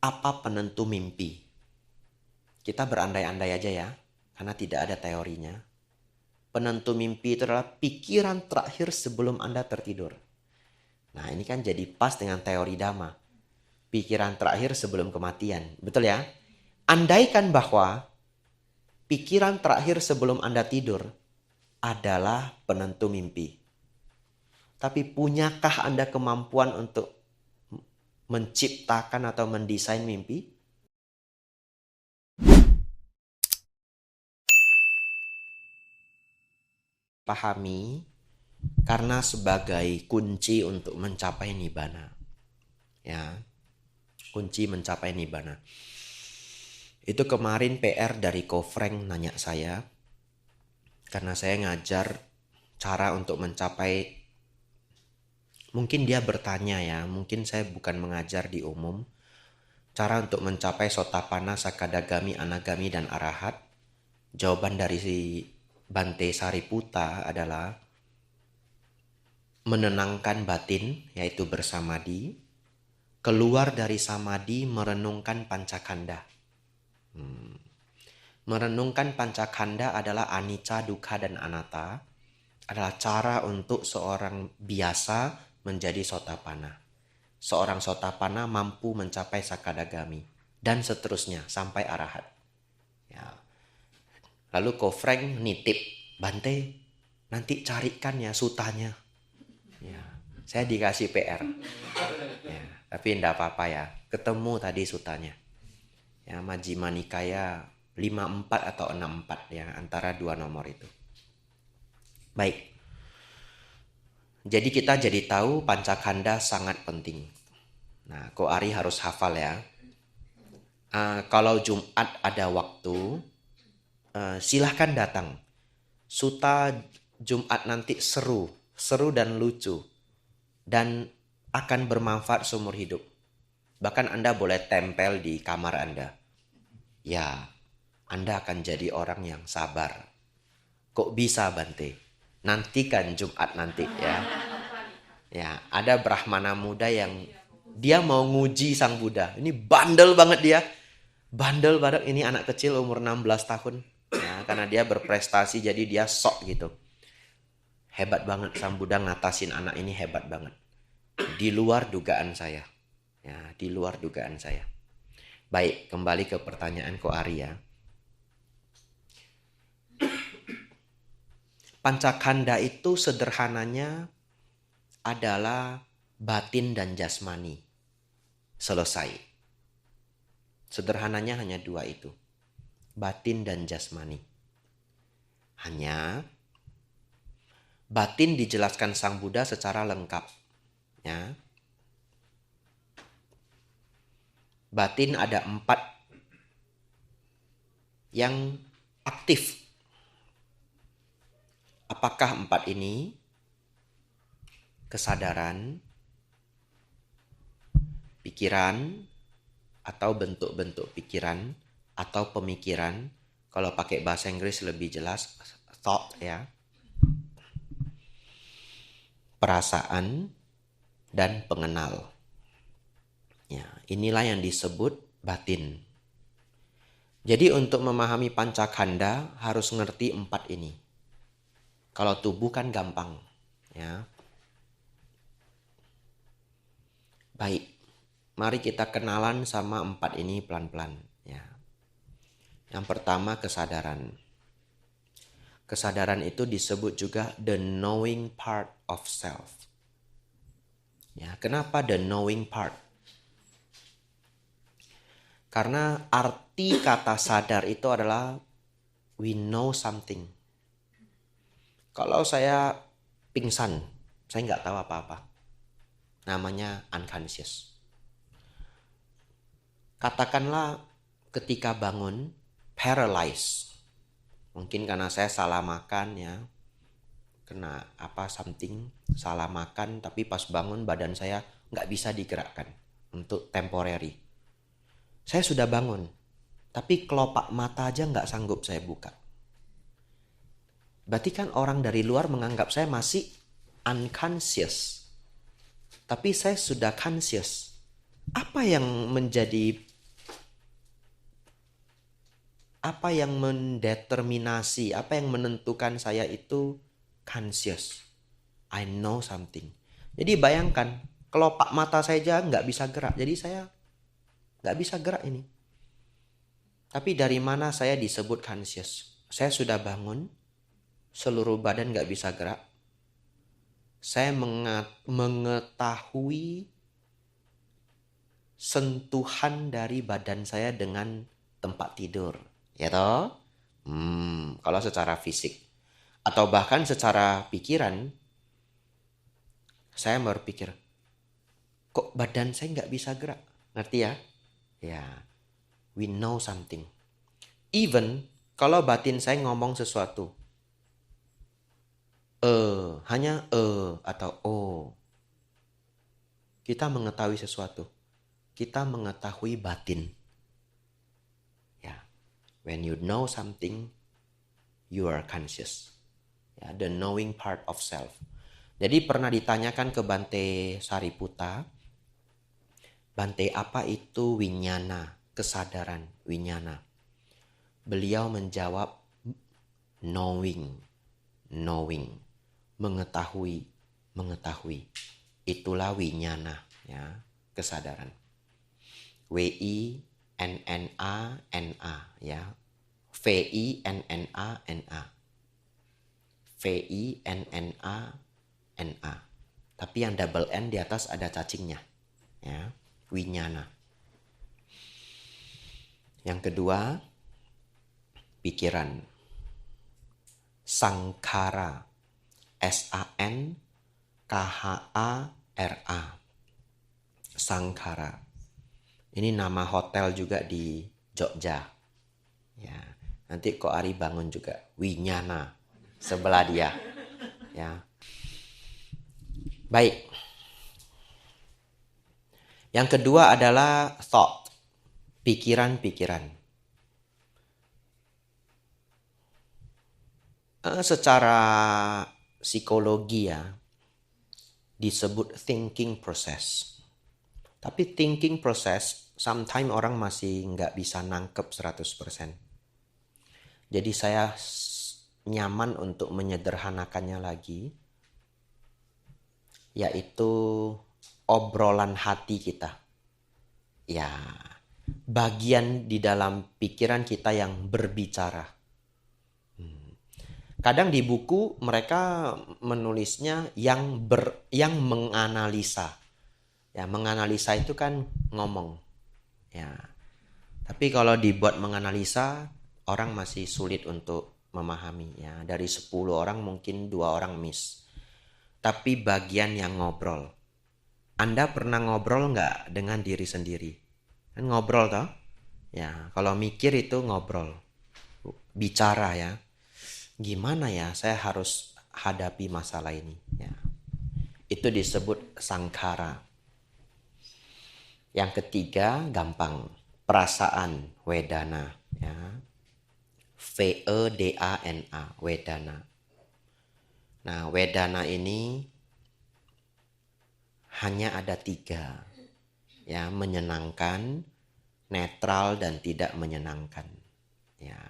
apa penentu mimpi? Kita berandai-andai aja ya, karena tidak ada teorinya. Penentu mimpi itu adalah pikiran terakhir sebelum Anda tertidur. Nah, ini kan jadi pas dengan teori Dhamma. Pikiran terakhir sebelum kematian. Betul ya? Andaikan bahwa pikiran terakhir sebelum Anda tidur adalah penentu mimpi. Tapi punyakah Anda kemampuan untuk menciptakan atau mendesain mimpi? Pahami karena sebagai kunci untuk mencapai nibbana. Ya. Kunci mencapai nibbana. Itu kemarin PR dari Ko Frank nanya saya. Karena saya ngajar cara untuk mencapai. Mungkin dia bertanya ya. Mungkin saya bukan mengajar di umum. Cara untuk mencapai Sotapanna, Sakadagami, Anagami, dan Arahat. Jawaban dari si Bante Sariputta adalah menenangkan batin, yaitu bersamadi. Keluar dari samadi, merenungkan pancakanda. Merenungkan pancakanda adalah anicca, dukkha, dan anatta. Adalah cara untuk seorang biasa menjadi Sotapanna. Seorang Sotapanna mampu mencapai Sakadagami. Dan seterusnya sampai Arahat. Ya. Lalu Ko Frank nitip, Bante, nanti carikan ya sutanya. Ya. Saya dikasih PR. Ya. Tapi tidak apa-apa ya. Ketemu tadi sutanya. Ya, Majjhima Nikaya 54 atau 64 ya, antara dua nomor itu. Baik. Jadi kita jadi tahu pancakanda sangat penting. Nah, Ko Ari harus hafal ya. Kalau Jumat ada waktu, silahkan datang. Suta Jumat nanti seru dan lucu. Dan akan bermanfaat seumur hidup. Bahkan Anda boleh tempel di kamar Anda. Ya, Anda akan jadi orang yang sabar. Kok bisa Bante? Nantikan Jumat nanti ya. Ya, ada Brahmana muda yang dia mau nguji Sang Buddha. Ini bandel banget dia. Bandel banget, ini anak kecil umur 16 tahun. Ya, karena dia berprestasi jadi dia sok gitu. Hebat banget Sang Buddha ngatasin anak ini, hebat banget. Di luar dugaan saya. Ya, di luar dugaan saya. Baik, kembali ke pertanyaan Ko Arya. Pancakanda itu sederhananya adalah batin dan jasmani. Selesai. Sederhananya hanya dua itu. Batin dan jasmani. Hanya batin dijelaskan Sang Buddha secara lengkap. Ya. Batin ada 4 yang aktif. Apakah 4 ini? Kesadaran, pikiran, atau bentuk-bentuk pikiran, atau pemikiran. Kalau pakai bahasa Inggris lebih jelas, thought ya. Perasaan, dan pengenal. Ya, inilah yang disebut batin. Jadi untuk memahami pancakanda harus ngerti 4 ini. Kalau tubuh kan gampang, ya. Baik, mari kita kenalan sama 4 ini pelan-pelan, ya. Yang pertama kesadaran. Kesadaran itu disebut juga the knowing part of self. Ya, kenapa the knowing part? Karena arti kata sadar itu adalah we know something. Kalau saya pingsan, saya nggak tahu apa-apa. Namanya unconscious. Katakanlah ketika bangun, paralyzed. Mungkin karena saya salah makan ya. Kena something, salah makan, tapi pas bangun badan saya nggak bisa digerakkan untuk temporary. Saya sudah bangun, tapi kelopak mata aja nggak sanggup saya buka. Berarti kan orang dari luar menganggap saya masih unconscious. Tapi saya sudah conscious. Apa yang menjadi Apa yang mendeterminasi, apa yang menentukan saya itu conscious. I know something. Jadi bayangkan, kelopak mata saya aja nggak bisa gerak. Jadi saya nggak bisa gerak ini. Tapi dari mana saya disebut conscious? Saya sudah bangun, seluruh badan nggak bisa gerak. Saya mengetahui sentuhan dari badan saya dengan tempat tidur. Ya toh? Kalau secara fisik. Atau bahkan secara pikiran, saya berpikir, kok badan saya nggak bisa gerak? Ngerti ya? Ya, we know something. Even kalau batin saya ngomong sesuatu, hanya atau oh, kita mengetahui sesuatu. Kita mengetahui batin. Ya, when you know something, you are conscious. Ya, the knowing part of self. Jadi pernah ditanyakan ke Bante Sariputta, Bante, apa itu winyana, kesadaran winyana? Beliau menjawab, knowing, mengetahui. Itulah winyana, ya, kesadaran. W-I-N-N-A-N-A, ya. V-I-N-N-A-N-A. V-I-N-N-A-N-A. Tapi yang double N di atas ada cacingnya, ya. Winyana. Yang kedua, pikiran. Sangkhara. S-A-N-K-H-A-R-A. Sangkhara. Ini nama hotel juga di Jogja. Ya, nanti Ko Ari bangun juga. Winyana. Sebelah dia. Ya. Baik. Yang kedua adalah thought. Pikiran-pikiran. Secara psikologi ya, disebut thinking process. Tapi thinking process, sometimes orang masih nggak bisa nangkep 100%. Jadi saya nyaman untuk menyederhanakannya lagi, yaitu obrolan hati kita. Ya, bagian di dalam pikiran kita yang berbicara. Kadang di buku mereka menulisnya yang menganalisa. Ya, menganalisa itu kan ngomong. Ya. Tapi kalau dibuat menganalisa, orang masih sulit untuk memahami. Ya, dari 10 orang mungkin 2 orang miss. Tapi bagian yang ngobrol. Anda pernah ngobrol nggak dengan diri sendiri? Kan ngobrol toh? Ya, kalau mikir itu ngobrol. Bicara ya. Gimana ya saya harus hadapi masalah ini? Ya. Itu disebut sangkhara. Yang ketiga gampang, perasaan, wedana. Ya. V-E-D-A-N-A, wedana. Nah, wedana ini hanya ada 3. Ya, menyenangkan, netral, dan tidak menyenangkan. Ya.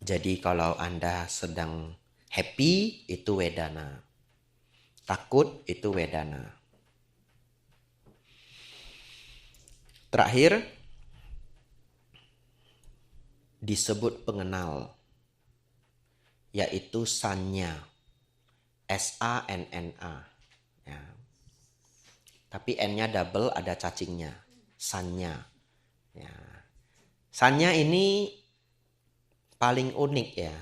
Jadi kalau Anda sedang happy, itu wedana. Takut, itu wedana. Terakhir, disebut pengenal, yaitu sanya. S-A-N-N-A. Ya. Tapi N-nya double, ada cacingnya. Sanya. Ya. Sanya ini paling unik ya.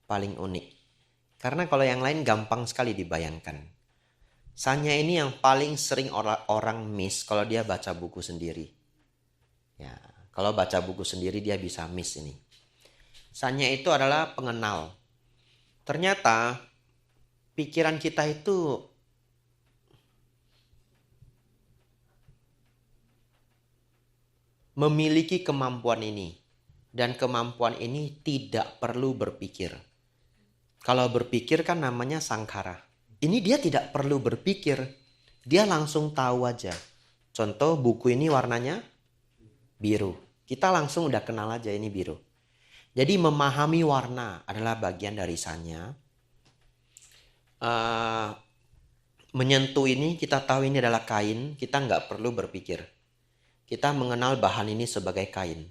Paling unik. Karena kalau yang lain gampang sekali dibayangkan. Sanya ini yang paling sering orang miss kalau dia baca buku sendiri. Ya, kalau baca buku sendiri dia bisa miss ini. Sanya itu adalah pengenal. Ternyata pikiran kita itu memiliki kemampuan ini. Dan kemampuan ini tidak perlu berpikir. Kalau berpikir kan namanya sangkhara. Ini dia tidak perlu berpikir. Dia langsung tahu aja. Contoh buku ini warnanya Biru. Kita langsung udah kenal aja ini biru. Jadi memahami warna adalah bagian dari sanya. Menyentuh ini kita tahu ini adalah kain, kita nggak perlu berpikir. Kita mengenal bahan ini sebagai kain.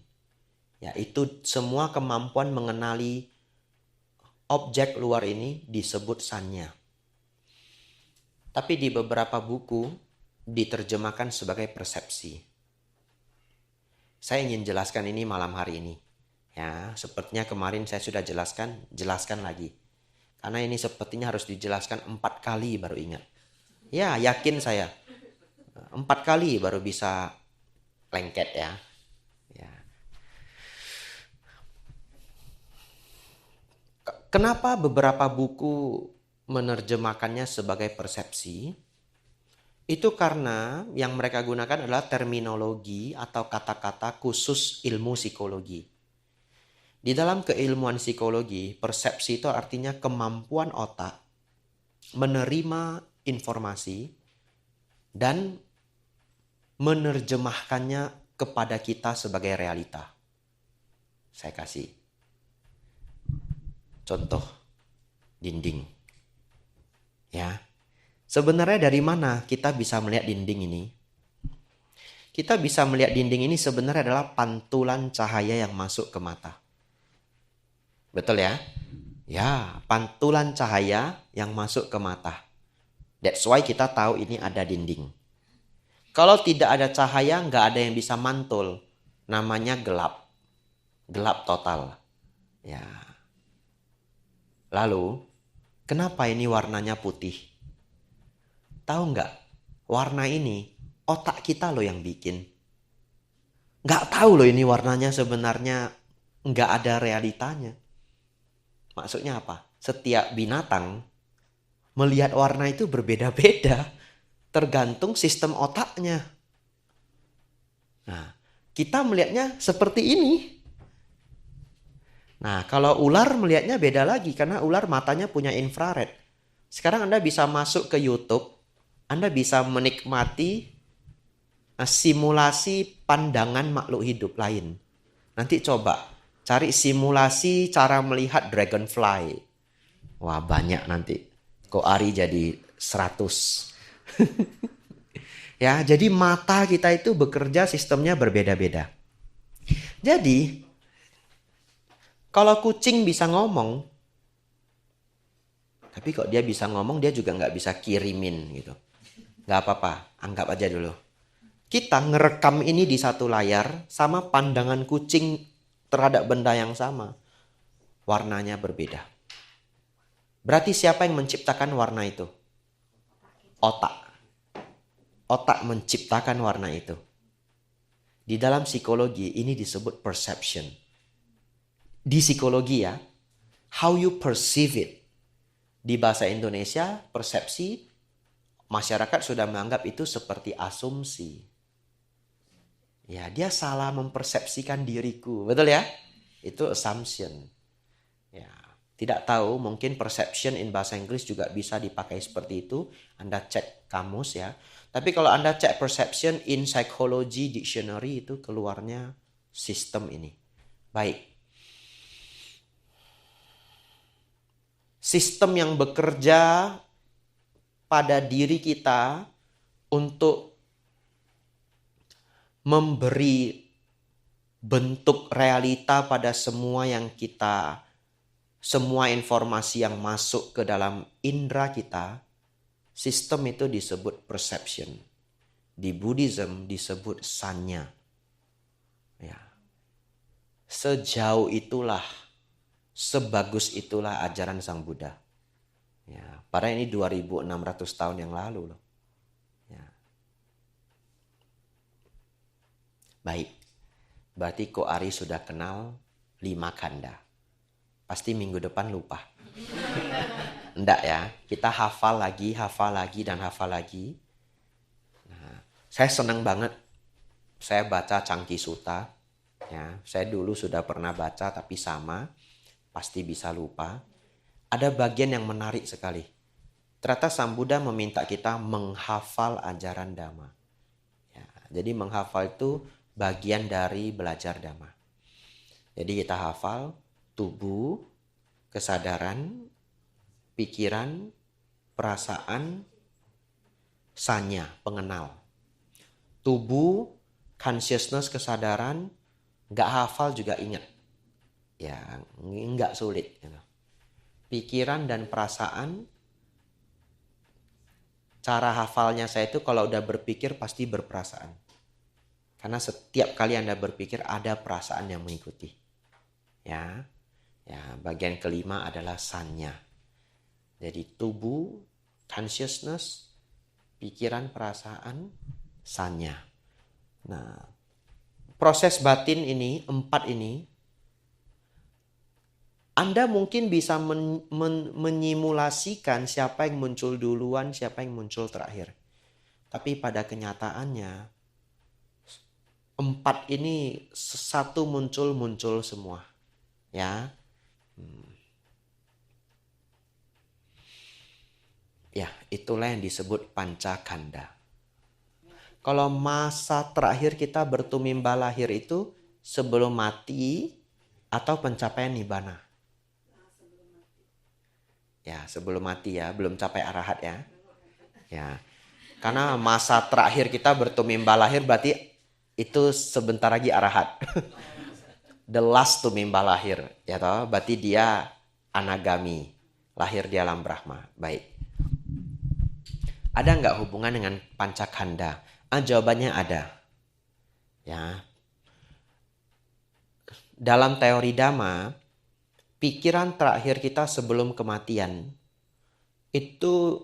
Yaitu semua kemampuan mengenali objek luar ini disebut sanya. Tapi di beberapa buku diterjemahkan sebagai persepsi. Saya ingin jelaskan ini malam hari ini. Ya, sepertinya kemarin saya sudah jelaskan lagi. Karena ini sepertinya harus dijelaskan 4 kali baru ingat. Ya, yakin saya. 4 kali baru bisa lengket ya. Kenapa beberapa buku menerjemahkannya sebagai persepsi? Itu karena yang mereka gunakan adalah terminologi atau kata-kata khusus ilmu psikologi. Di dalam keilmuan psikologi, persepsi itu artinya kemampuan otak menerima informasi dan menerjemahkannya kepada kita sebagai realita. Saya kasih contoh dinding. Ya. Sebenarnya dari mana kita bisa melihat dinding ini? Kita bisa melihat dinding ini sebenarnya adalah pantulan cahaya yang masuk ke mata. Betul ya? Ya, pantulan cahaya yang masuk ke mata. That's why kita tahu ini ada dinding. Kalau tidak ada cahaya, nggak ada yang bisa mantul. Namanya gelap. Gelap total. Ya. Lalu, kenapa ini warnanya putih? Tahu nggak? Warna ini otak kita loh yang bikin. Nggak tahu loh ini warnanya sebenarnya nggak ada realitanya. Maksudnya apa? Setiap binatang melihat warna itu berbeda-beda. Tergantung sistem otaknya. Nah, kita melihatnya seperti ini. Nah, kalau ular melihatnya beda lagi karena ular matanya punya infrared. Sekarang Anda bisa masuk ke YouTube, Anda bisa menikmati simulasi pandangan makhluk hidup lain. Nanti coba cari simulasi cara melihat dragonfly. Wah, banyak nanti. Ko Ari jadi 100. Ya, jadi mata kita itu bekerja sistemnya berbeda-beda. Jadi kalau kucing bisa ngomong, tapi kok dia bisa ngomong, dia juga nggak bisa kirimin gitu. Nggak apa-apa, anggap aja dulu. Kita ngerekam ini di satu layar sama pandangan kucing terhadap benda yang sama. Warnanya berbeda. Berarti siapa yang menciptakan warna itu? Otak. Otak menciptakan warna itu. Di dalam psikologi ini disebut perception. Di psikologi ya, how you perceive it. Di bahasa Indonesia, persepsi, masyarakat sudah menganggap itu seperti asumsi. Ya, dia salah mempersepsikan diriku. Betul ya? Itu assumption. Ya, tidak tahu, mungkin perception in bahasa Inggris juga bisa dipakai seperti itu. Anda cek kamus ya. Tapi kalau Anda cek perception in psychology dictionary itu keluarnya sistem ini. Baik. Sistem yang bekerja pada diri kita untuk memberi bentuk realita pada semua semua informasi yang masuk ke dalam indera kita, sistem itu disebut perception. Di Buddhism disebut sanya. Ya. Sejauh itulah, sebagus itulah ajaran Sang Buddha. Ya, padahal ini 2600 tahun yang lalu loh. Ya. Baik. Berarti Ko Ari sudah kenal 5 kanda. Pasti minggu depan lupa. Enggak ya, kita hafal lagi, dan hafal lagi. Nah, saya senang banget. Saya baca Cangki Sutta. Ya, saya dulu sudah pernah baca tapi sama. Pasti bisa lupa. Ada bagian yang menarik sekali. Ternyata Sang Buddha meminta kita menghafal ajaran Dhamma. Ya, jadi menghafal itu bagian dari belajar Dhamma. Jadi kita hafal tubuh, kesadaran, pikiran, perasaan, sanya, pengenal. Tubuh, consciousness, kesadaran, nggak hafal juga ingat. Ya, nggak sulit. Pikiran dan perasaan, cara hafalnya saya itu kalau udah berpikir pasti berperasaan. Karena setiap kali Anda berpikir ada perasaan yang mengikuti. Ya, bagian kelima adalah sanya. Jadi tubuh, consciousness, pikiran, perasaan, sanya. Nah, proses batin ini, 4 ini, Anda mungkin bisa menyimulasikan siapa yang muncul duluan, siapa yang muncul terakhir. Tapi pada kenyataannya, 4 ini satu muncul semua. Ya. Ya, itulah yang disebut pancakanda. Kalau masa terakhir kita bertumimba lahir itu sebelum mati atau pencapaian nibbana? Ya, sebelum mati ya, belum capai arahat ya. Ya. Karena masa terakhir kita bertumimba lahir berarti itu sebentar lagi arahat. The last tumimba lahir, ya toh, berarti dia anagami, lahir di alam Brahma. Baik. Ada nggak hubungan dengan pancakanda? Jawabannya ada. Ya. Dalam teori Dhamma, pikiran terakhir kita sebelum kematian itu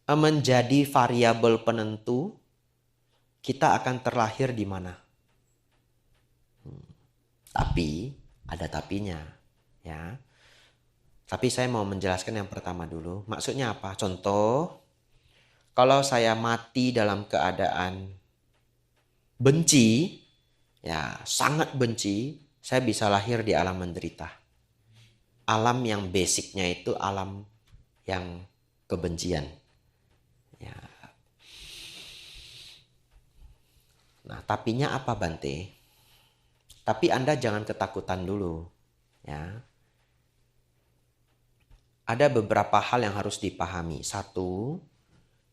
menjadi variabel penentu kita akan terlahir di mana. Tapi ada tapinya, ya. Tapi saya mau menjelaskan yang pertama dulu. Maksudnya apa? Contoh, kalau saya mati dalam keadaan benci, ya sangat benci, saya bisa lahir di alam menderita. Alam yang basicnya itu alam yang kebencian. Ya. Nah, tapinya apa Bante? Tapi Anda jangan ketakutan dulu. Ya. Ada beberapa hal yang harus dipahami. Satu,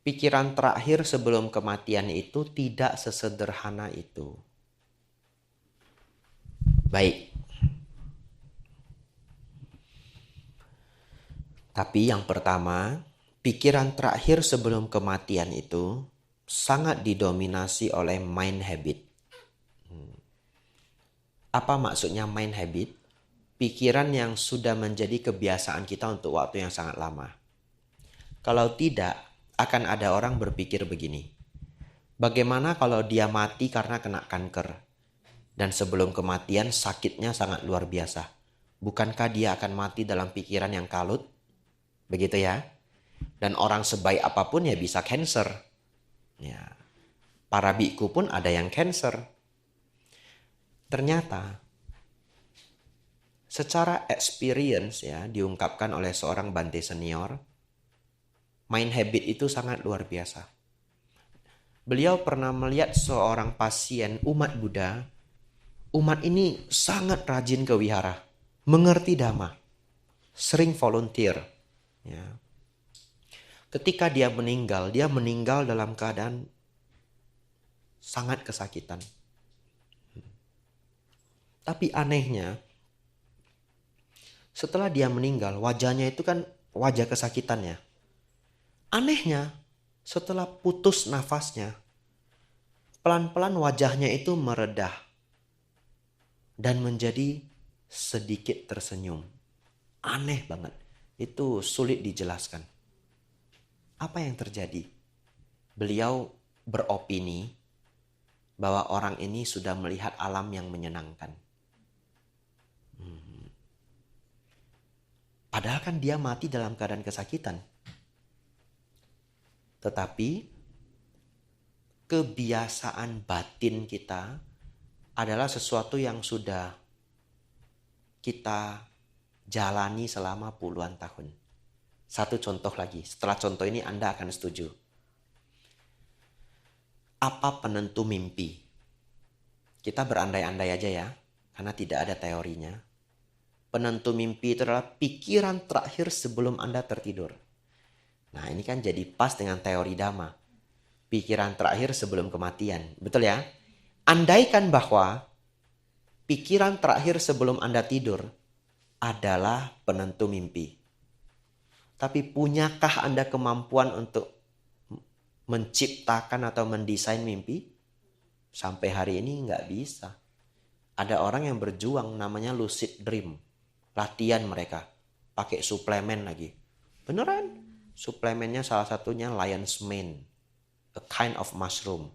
pikiran terakhir sebelum kematian itu tidak sesederhana itu. Baik. Tapi yang pertama, pikiran terakhir sebelum kematian itu sangat didominasi oleh mind habit. Apa maksudnya mind habit? Pikiran yang sudah menjadi kebiasaan kita untuk waktu yang sangat lama. Kalau tidak, akan ada orang berpikir begini. Bagaimana kalau dia mati karena kena kanker? Dan sebelum kematian sakitnya sangat luar biasa. Bukankah dia akan mati dalam pikiran yang kalut? Begitu ya. Dan orang sebaik apapun ya bisa cancer. Ya. Para biku pun ada yang cancer. Ternyata secara experience ya diungkapkan oleh seorang Bante senior, mind habit itu sangat luar biasa. Beliau pernah melihat seorang pasien umat Buddha. Umat ini sangat rajin ke wihara, mengerti Dhamma, sering volunteer. Ya. Ketika dia meninggal dalam keadaan sangat kesakitan. Tapi anehnya, setelah dia meninggal, wajahnya itu kan wajah kesakitannya. Anehnya, setelah putus nafasnya, pelan-pelan wajahnya itu meredah dan menjadi sedikit tersenyum. Aneh banget. Itu sulit dijelaskan. Apa yang terjadi? Beliau beropini bahwa orang ini sudah melihat alam yang menyenangkan. Padahal kan dia mati dalam keadaan kesakitan. Tetapi kebiasaan batin kita adalah sesuatu yang sudah kita jalani selama puluhan tahun. Satu contoh lagi. Setelah contoh ini Anda akan setuju. Apa penentu mimpi? Kita berandai-andai aja ya, karena tidak ada teorinya. Penentu mimpi itu adalah pikiran terakhir sebelum Anda tertidur. Nah, ini kan jadi pas dengan teori Dhamma. Pikiran terakhir sebelum kematian. Betul ya? Andaikan bahwa pikiran terakhir sebelum Anda tidur adalah penentu mimpi. Tapi punyakah Anda kemampuan untuk menciptakan atau mendesain mimpi? Sampai hari ini nggak bisa. Ada orang yang berjuang namanya lucid dream. Latihan mereka. Pakai suplemen lagi. Beneran. Suplemennya salah satunya lion's mane. A kind of mushroom.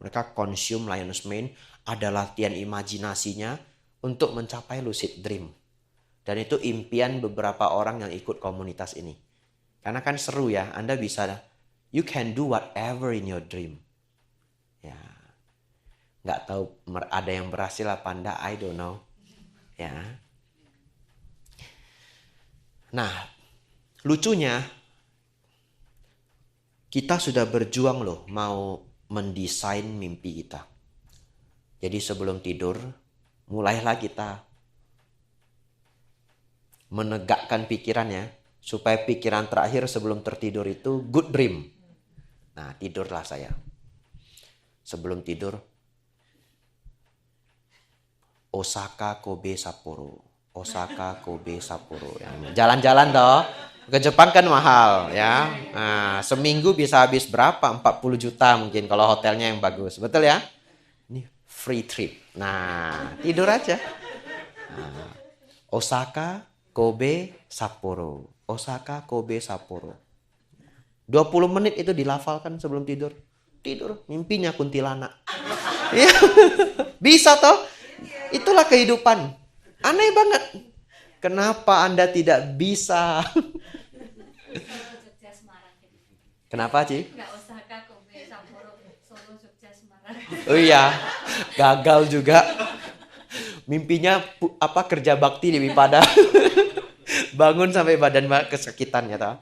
Mereka consume lion's mane. Ada latihan imajinasinya untuk mencapai lucid dream. Dan itu impian beberapa orang yang ikut komunitas ini. Karena kan seru ya. Anda bisa, you can do whatever in your dream. Ya. Nggak tahu ada yang berhasil apa enggak, I don't know. Ya. Nah, lucunya kita sudah berjuang loh mau mendesain mimpi kita. Jadi sebelum tidur, mulailah kita menegakkan pikirannya supaya pikiran terakhir sebelum tertidur itu good dream. Nah, tidurlah saya. Sebelum tidur, Osaka, Kobe, Sapporo. Osaka, Kobe, Sapporo. Jalan-jalan toh. Ke Jepang kan mahal ya. Nah, seminggu bisa habis berapa? 40 juta mungkin kalau hotelnya yang bagus. Betul ya? Ini free trip. Nah, tidur aja. Nah, Osaka, Kobe, Sapporo. Osaka, Kobe, Sapporo. 20 menit itu dilafalkan sebelum tidur. Tidur, mimpinya kuntilanak. Ya, bisa toh? Itulah kehidupan. Aneh banget. Kenapa Anda tidak bisa? Kenapa, Ci? Oh iya, gagal juga. Mimpinya kerja bakti di Wipada. Bangun sampai badan kesakitan ya toh.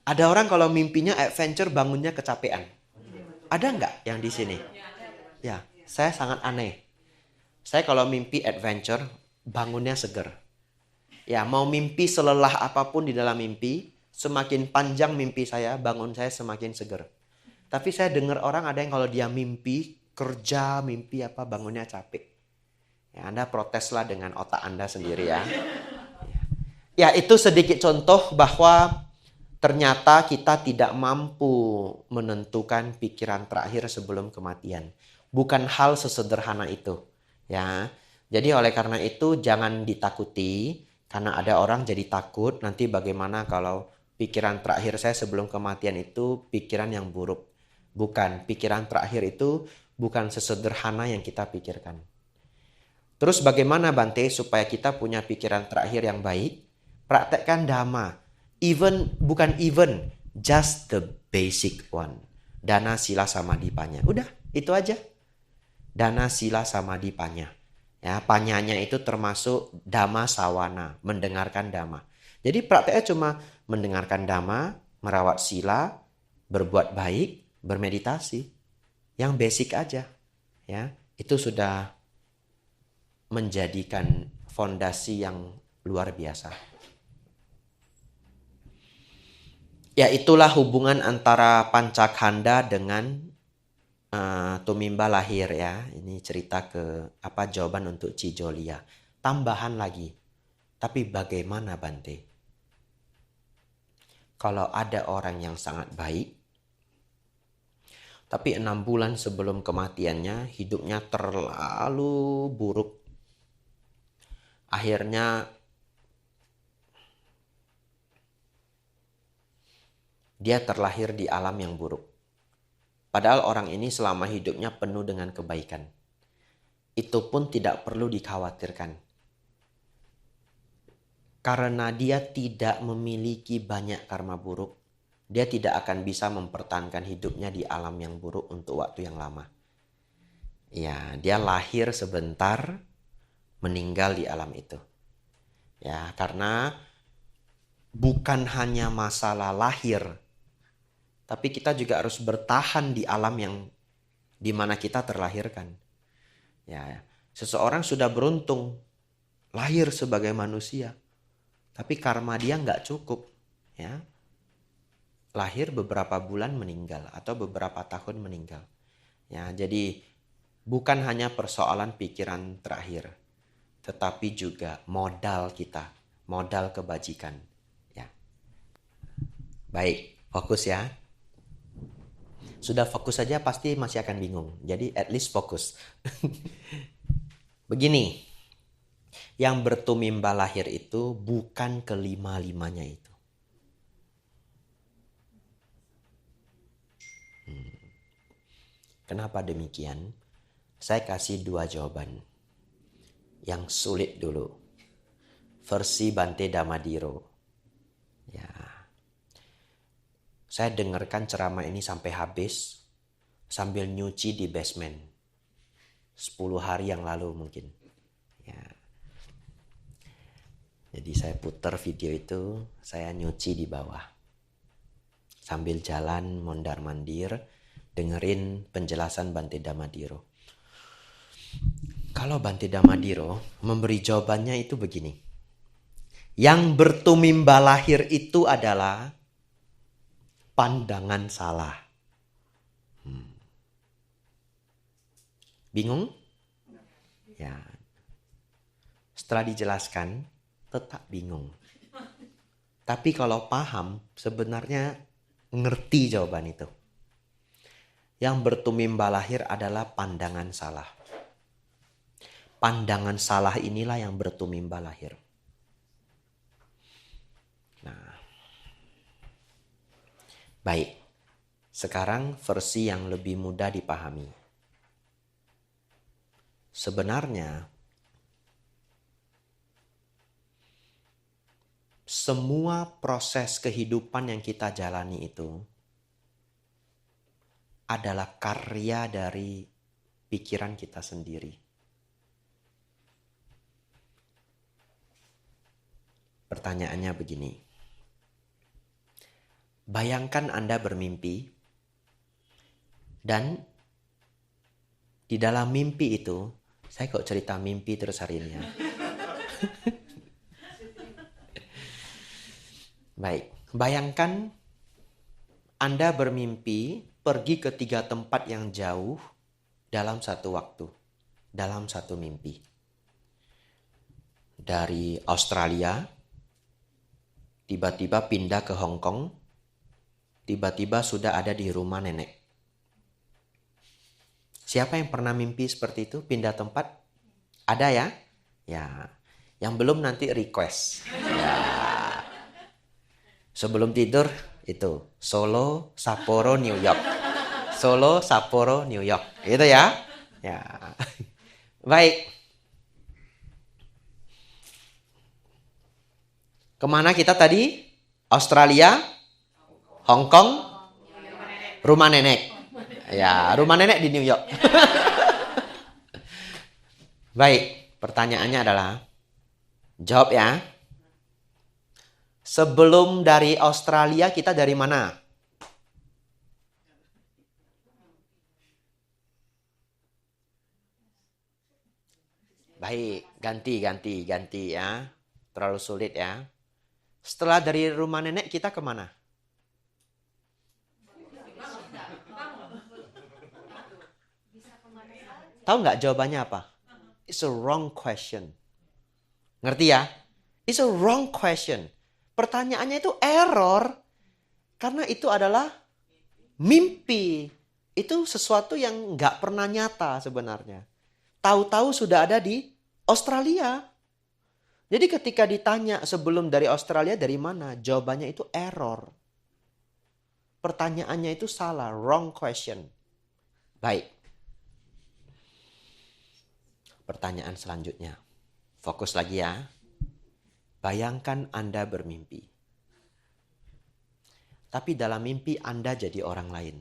Ada orang kalau mimpinya adventure bangunnya kecapean. Ada nggak yang di sini? Ya, saya sangat aneh. Saya kalau mimpi adventure, bangunnya seger. Ya, mau mimpi selelah apapun di dalam mimpi, semakin panjang mimpi saya, bangun saya semakin seger. Tapi saya dengar orang ada yang kalau dia mimpi, kerja, mimpi bangunnya capek. Ya, Anda proteslah dengan otak Anda sendiri ya. Ya, itu sedikit contoh bahwa ternyata kita tidak mampu menentukan pikiran terakhir sebelum kematian. Bukan hal sesederhana itu. Ya, jadi oleh karena itu jangan ditakuti karena ada orang jadi takut nanti bagaimana kalau pikiran terakhir saya sebelum kematian itu pikiran yang buruk. Bukan, pikiran terakhir itu bukan sesederhana yang kita pikirkan. Terus bagaimana Bante supaya kita punya pikiran terakhir yang baik? Praktekkan Dhamma. Just the basic one. Dana Sila Samadhi Panya. Udah, itu aja. Dana Sila Samadhi Panya. Ya, panyanya itu termasuk Dhamma Sawana, mendengarkan Dhamma. Jadi prakteknya cuma mendengarkan Dhamma, merawat sila, berbuat baik, bermeditasi. Yang basic aja. Ya, itu sudah menjadikan fondasi yang luar biasa. Ya, itulah hubungan antara Pancakanda dengan Tumimba lahir ya. Ini cerita jawaban untuk Cijolia. Tambahan lagi. Tapi bagaimana Bante? Kalau ada orang yang sangat baik, tapi 6 bulan sebelum kematiannya hidupnya terlalu buruk. Akhirnya dia terlahir di alam yang buruk. Padahal orang ini selama hidupnya penuh dengan kebaikan. Itu pun tidak perlu dikhawatirkan. Karena dia tidak memiliki banyak karma buruk, dia tidak akan bisa mempertahankan hidupnya di alam yang buruk untuk waktu yang lama. Ya, dia lahir sebentar, meninggal di alam itu. Ya, karena bukan hanya masalah lahir, tapi kita juga harus bertahan di alam yang di mana kita terlahirkan. Ya, seseorang sudah beruntung lahir sebagai manusia, tapi karma dia nggak cukup. Ya, lahir beberapa bulan meninggal atau beberapa tahun meninggal. Ya, jadi bukan hanya persoalan pikiran terakhir, tetapi juga modal kita, modal kebajikan. Ya, baik, fokus ya. Sudah fokus saja pasti masih akan bingung. Jadi at least fokus. Begini, yang bertumimba lahir itu bukan kelima-limanya itu. Kenapa demikian? Saya kasih dua jawaban. Yang sulit dulu. Versi Bante Damadiro. Ya. Saya dengarkan ceramah ini sampai habis sambil nyuci di basement. 10 hari yang lalu mungkin. Ya. Jadi saya putar video itu, saya nyuci di bawah. Sambil jalan mondar-mandir, dengerin penjelasan Bante Damadiro. Kalau Bante Damadiro memberi jawabannya itu begini. Yang bertumimba lahir itu adalah pandangan salah. Bingung? Ya. Setelah dijelaskan, tetap bingung. Tapi kalau paham, sebenarnya ngerti jawaban itu. Yang bertumimba lahir adalah pandangan salah. Pandangan salah inilah yang bertumimba lahir. Nah, baik. Sekarang versi yang lebih mudah dipahami. Sebenarnya, semua proses kehidupan yang kita jalani itu adalah karya dari pikiran kita sendiri. Pertanyaannya begini. Bayangkan Anda bermimpi dan di dalam mimpi itu, saya kok cerita mimpi terus hari ini ya. Baik, bayangkan Anda bermimpi pergi ke 3 tempat yang jauh dalam satu waktu, dalam satu mimpi. Dari Australia, tiba-tiba pindah ke Hong Kong, tiba-tiba sudah ada di rumah nenek. Siapa yang pernah mimpi seperti itu, pindah tempat? Ada ya? Ya, yang belum nanti request. Ya. Sebelum tidur itu Solo, Sapporo, New York. Solo, Sapporo, New York. Itu ya? Ya. Baik. Kemana kita tadi? Australia, Hong Kong, rumah nenek. Ya, rumah nenek di New York. Baik, pertanyaannya adalah, jawab ya. Sebelum dari Australia kita dari mana? Baik, ganti ya. Terlalu sulit ya. Setelah dari rumah nenek kita kemana? Tahu nggak jawabannya apa? It's a wrong question. Ngerti ya? It's a wrong question. Pertanyaannya itu error. Karena itu adalah mimpi. Itu sesuatu yang nggak pernah nyata sebenarnya. Tahu-tahu sudah ada di Australia. Jadi ketika ditanya sebelum dari Australia dari mana? Jawabannya itu error. Pertanyaannya itu salah. Wrong question. Baik. Pertanyaan selanjutnya. Fokus lagi ya. Bayangkan Anda bermimpi. Tapi dalam mimpi Anda jadi orang lain.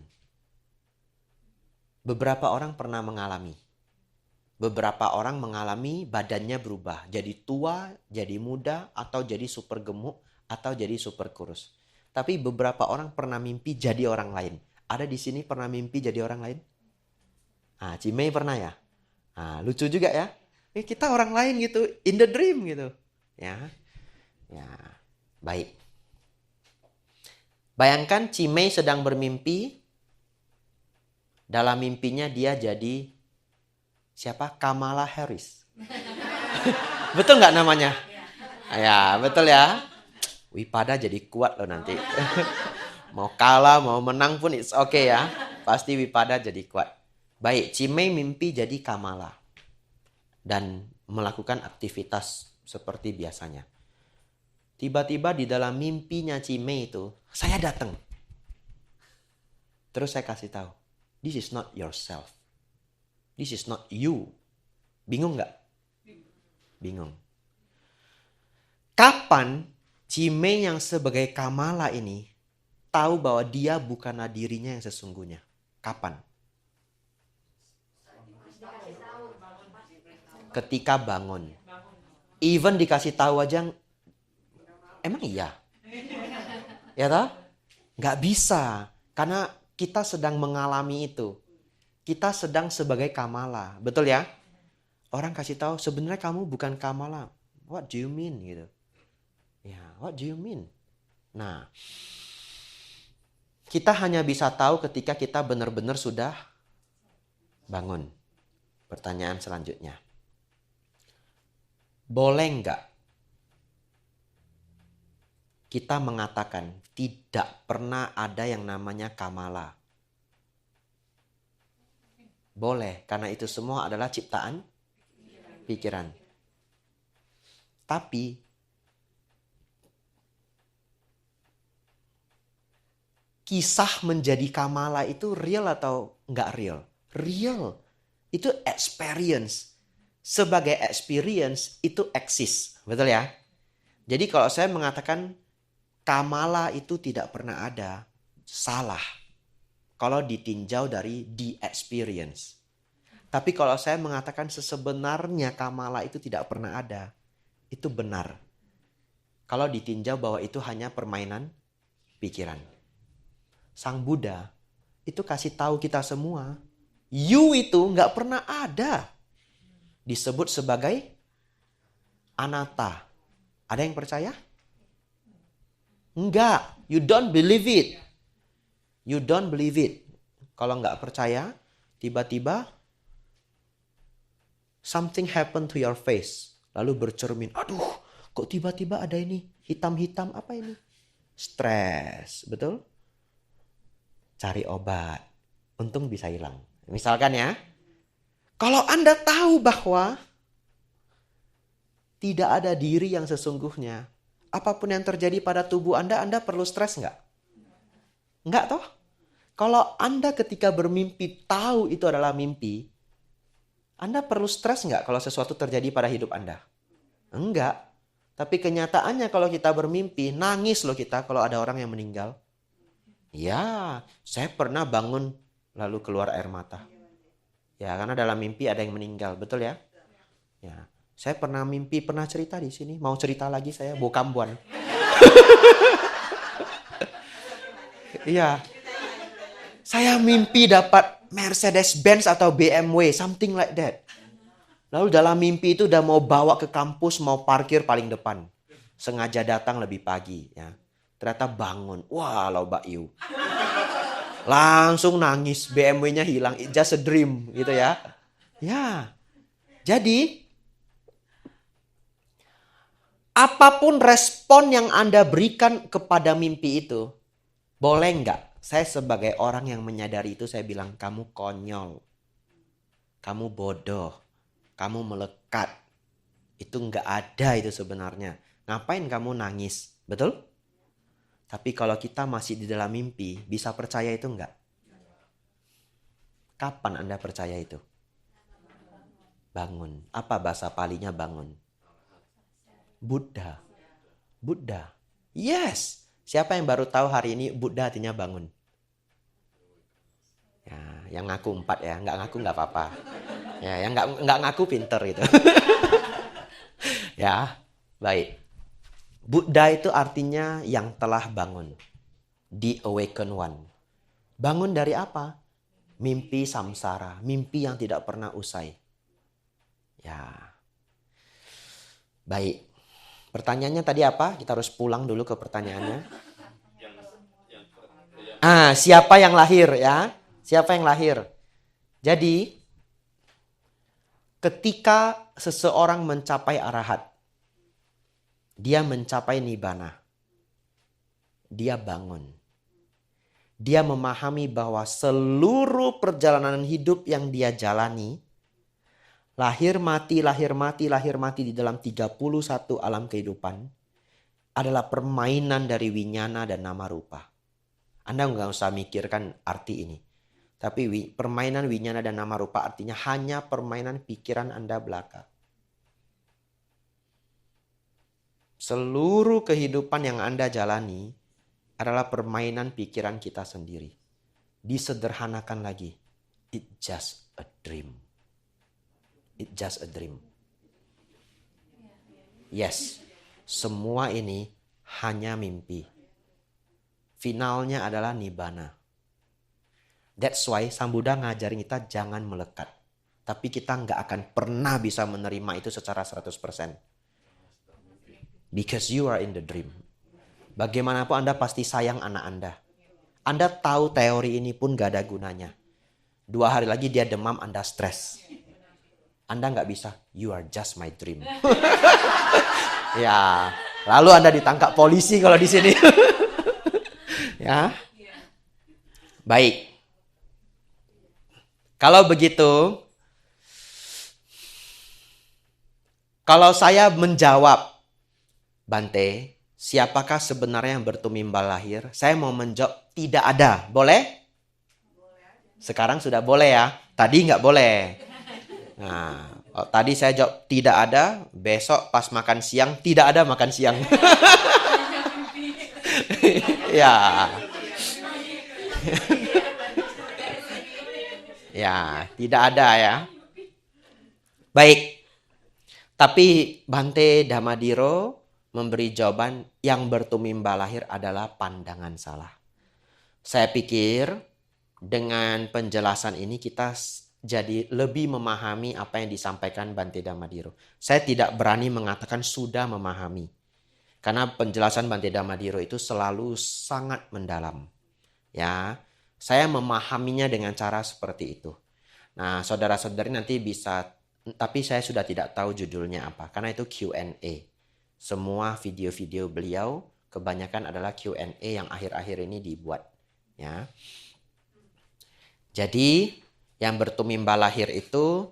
Beberapa orang pernah mengalami. Beberapa orang mengalami badannya berubah. Jadi tua, jadi muda, atau jadi super gemuk, atau jadi super kurus. Tapi beberapa orang pernah mimpi jadi orang lain. Ada di sini pernah mimpi jadi orang lain? Cimei pernah ya? Lucu juga ya. Kita orang lain gitu, in the dream gitu. Ya. Baik. Bayangkan Cimei sedang bermimpi. Dalam mimpinya dia jadi siapa? Kamala Harris. Betul nggak namanya? Ya, betul ya. Wipada jadi kuat loh nanti. Mau kalah, mau menang pun it's okay ya. Pasti Wipada jadi kuat. Baik, Cimei mimpi jadi Kamala. Dan melakukan aktivitas seperti biasanya. Tiba-tiba di dalam mimpinya Cimei itu, saya datang. Terus saya kasih tahu, this is not yourself. This is not you. Bingung nggak? Bingung. Kapan Cimei yang sebagai Kamala ini tahu bahwa dia bukanlah dirinya yang sesungguhnya? Kapan? Ketika bangun. Even dikasih tahu aja, emang iya? Ya toh? Nggak bisa. Karena kita sedang mengalami itu. Kita sedang sebagai Kamala. Betul ya? Orang kasih tahu, sebenarnya kamu bukan Kamala. What do you mean? Gitu. Ya, what do you mean? Nah, kita hanya bisa tahu ketika kita benar-benar sudah bangun. Pertanyaan selanjutnya. Boleh nggak kita mengatakan tidak pernah ada yang namanya Kamala? Boleh, karena itu semua adalah ciptaan pikiran. Tapi kisah menjadi Kamala itu real atau nggak real? Real. Itu experience. Sebagai experience itu eksis. Betul ya? Jadi kalau saya mengatakan Kamala itu tidak pernah ada, salah. Kalau ditinjau dari the experience. Tapi kalau saya mengatakan sebenarnya Kamala itu tidak pernah ada, itu benar. Kalau ditinjau bahwa itu hanya permainan pikiran. Sang Buddha itu kasih tahu kita semua, you itu nggak pernah ada. Disebut sebagai anatta. Ada yang percaya? Enggak. You don't believe it. You don't believe it. Kalau nggak percaya, tiba-tiba something happen to your face. Lalu bercermin, aduh kok tiba-tiba ada ini hitam-hitam, apa ini? Stres, betul? Cari obat. Untung bisa hilang. Misalkan ya. Kalau Anda tahu bahwa tidak ada diri yang sesungguhnya, apapun yang terjadi pada tubuh Anda perlu stres nggak? Nggak toh? Kalau Anda ketika bermimpi tahu itu adalah mimpi, Anda perlu stres nggak kalau sesuatu terjadi pada hidup Anda? Enggak. Tapi kenyataannya kalau kita bermimpi, nangis loh kita kalau ada orang yang meninggal. Ya, saya pernah bangun lalu keluar air mata. Ya, karena dalam mimpi ada yang meninggal, betul ya? Ya, saya pernah cerita di sini. Mau cerita lagi saya, Bokambuan. Iya. Saya mimpi dapat Mercedes-Benz atau BMW, something like that. Lalu dalam mimpi itu udah mau bawa ke kampus, mau parkir paling depan. Sengaja datang lebih pagi, ya. Ternyata bangun. Wah, lo Mbak Yu. Langsung nangis, BMW-nya hilang, it's just a dream gitu ya. Ya. Jadi apapun respon yang Anda berikan kepada mimpi itu, boleh nggak? Saya sebagai orang yang menyadari itu, saya bilang kamu konyol. Kamu bodoh. Kamu melekat. Itu nggak ada itu sebenarnya. Ngapain kamu nangis? Betul? Tapi kalau kita masih di dalam mimpi, bisa percaya itu enggak? Kapan Anda percaya itu? Bangun. Apa bahasa palinya bangun? Buddha. Buddha. Yes. Siapa yang baru tahu hari ini Buddha artinya bangun? Ya, yang ngaku 4 ya. Nggak ngaku nggak apa-apa. Ya, yang nggak ngaku pinter itu. Ya, baik. Buddha itu artinya yang telah bangun. The awakened one. Bangun dari apa? Mimpi samsara, mimpi yang tidak pernah usai. Ya. Baik. Pertanyaannya tadi apa? Kita harus pulang dulu ke pertanyaannya. Siapa yang lahir ya? Siapa yang lahir? Jadi, ketika seseorang mencapai arahat, dia mencapai nibbana. Dia bangun. Dia memahami bahwa seluruh perjalanan hidup yang dia jalani, lahir mati, lahir mati, lahir mati di dalam 31 alam kehidupan, adalah permainan dari winyana dan nama rupa. Anda nggak usah mikirkan arti ini. Tapi permainan winyana dan nama rupa artinya hanya permainan pikiran Anda belaka. Seluruh kehidupan yang Anda jalani adalah permainan pikiran kita sendiri. Disederhanakan lagi. It's just a dream. It's just a dream. Yes, semua ini hanya mimpi. Finalnya adalah nibbana. That's why Sang Buddha ngajarin kita jangan melekat. Tapi kita nggak akan pernah bisa menerima itu secara 100%. Because you are in the dream. Bagaimanapun Anda pasti sayang anak Anda. Anda tahu teori ini pun gak ada gunanya. 2 hari lagi dia demam, Anda stres. Anda nggak bisa, you are just my dream. Ya, lalu Anda ditangkap polisi kalau di sini. Ya, baik. Kalau begitu, kalau saya menjawab, Bante, siapakah sebenarnya yang bertumimbal lahir? Saya mau menjawab tidak ada. Boleh? Sekarang sudah boleh ya. Tadi nggak boleh. Nah, tadi saya jawab tidak ada. Besok pas makan siang tidak ada makan siang. Ya. Ya, tidak ada ya. Baik. Tapi Bante Damadiro memberi jawaban yang bertumimbal lahir adalah pandangan salah. Saya pikir dengan penjelasan ini kita jadi lebih memahami apa yang disampaikan Bante Damadiro. Saya tidak berani mengatakan sudah memahami. Karena penjelasan Bante Damadiro itu selalu sangat mendalam. Ya, saya memahaminya dengan cara seperti itu. Nah, saudara-saudari nanti bisa, tapi saya sudah tidak tahu judulnya apa. Karena itu Q&A. Semua video-video beliau kebanyakan adalah Q&A yang akhir-akhir ini dibuat. Ya. Jadi, yang bertumimbal lahir itu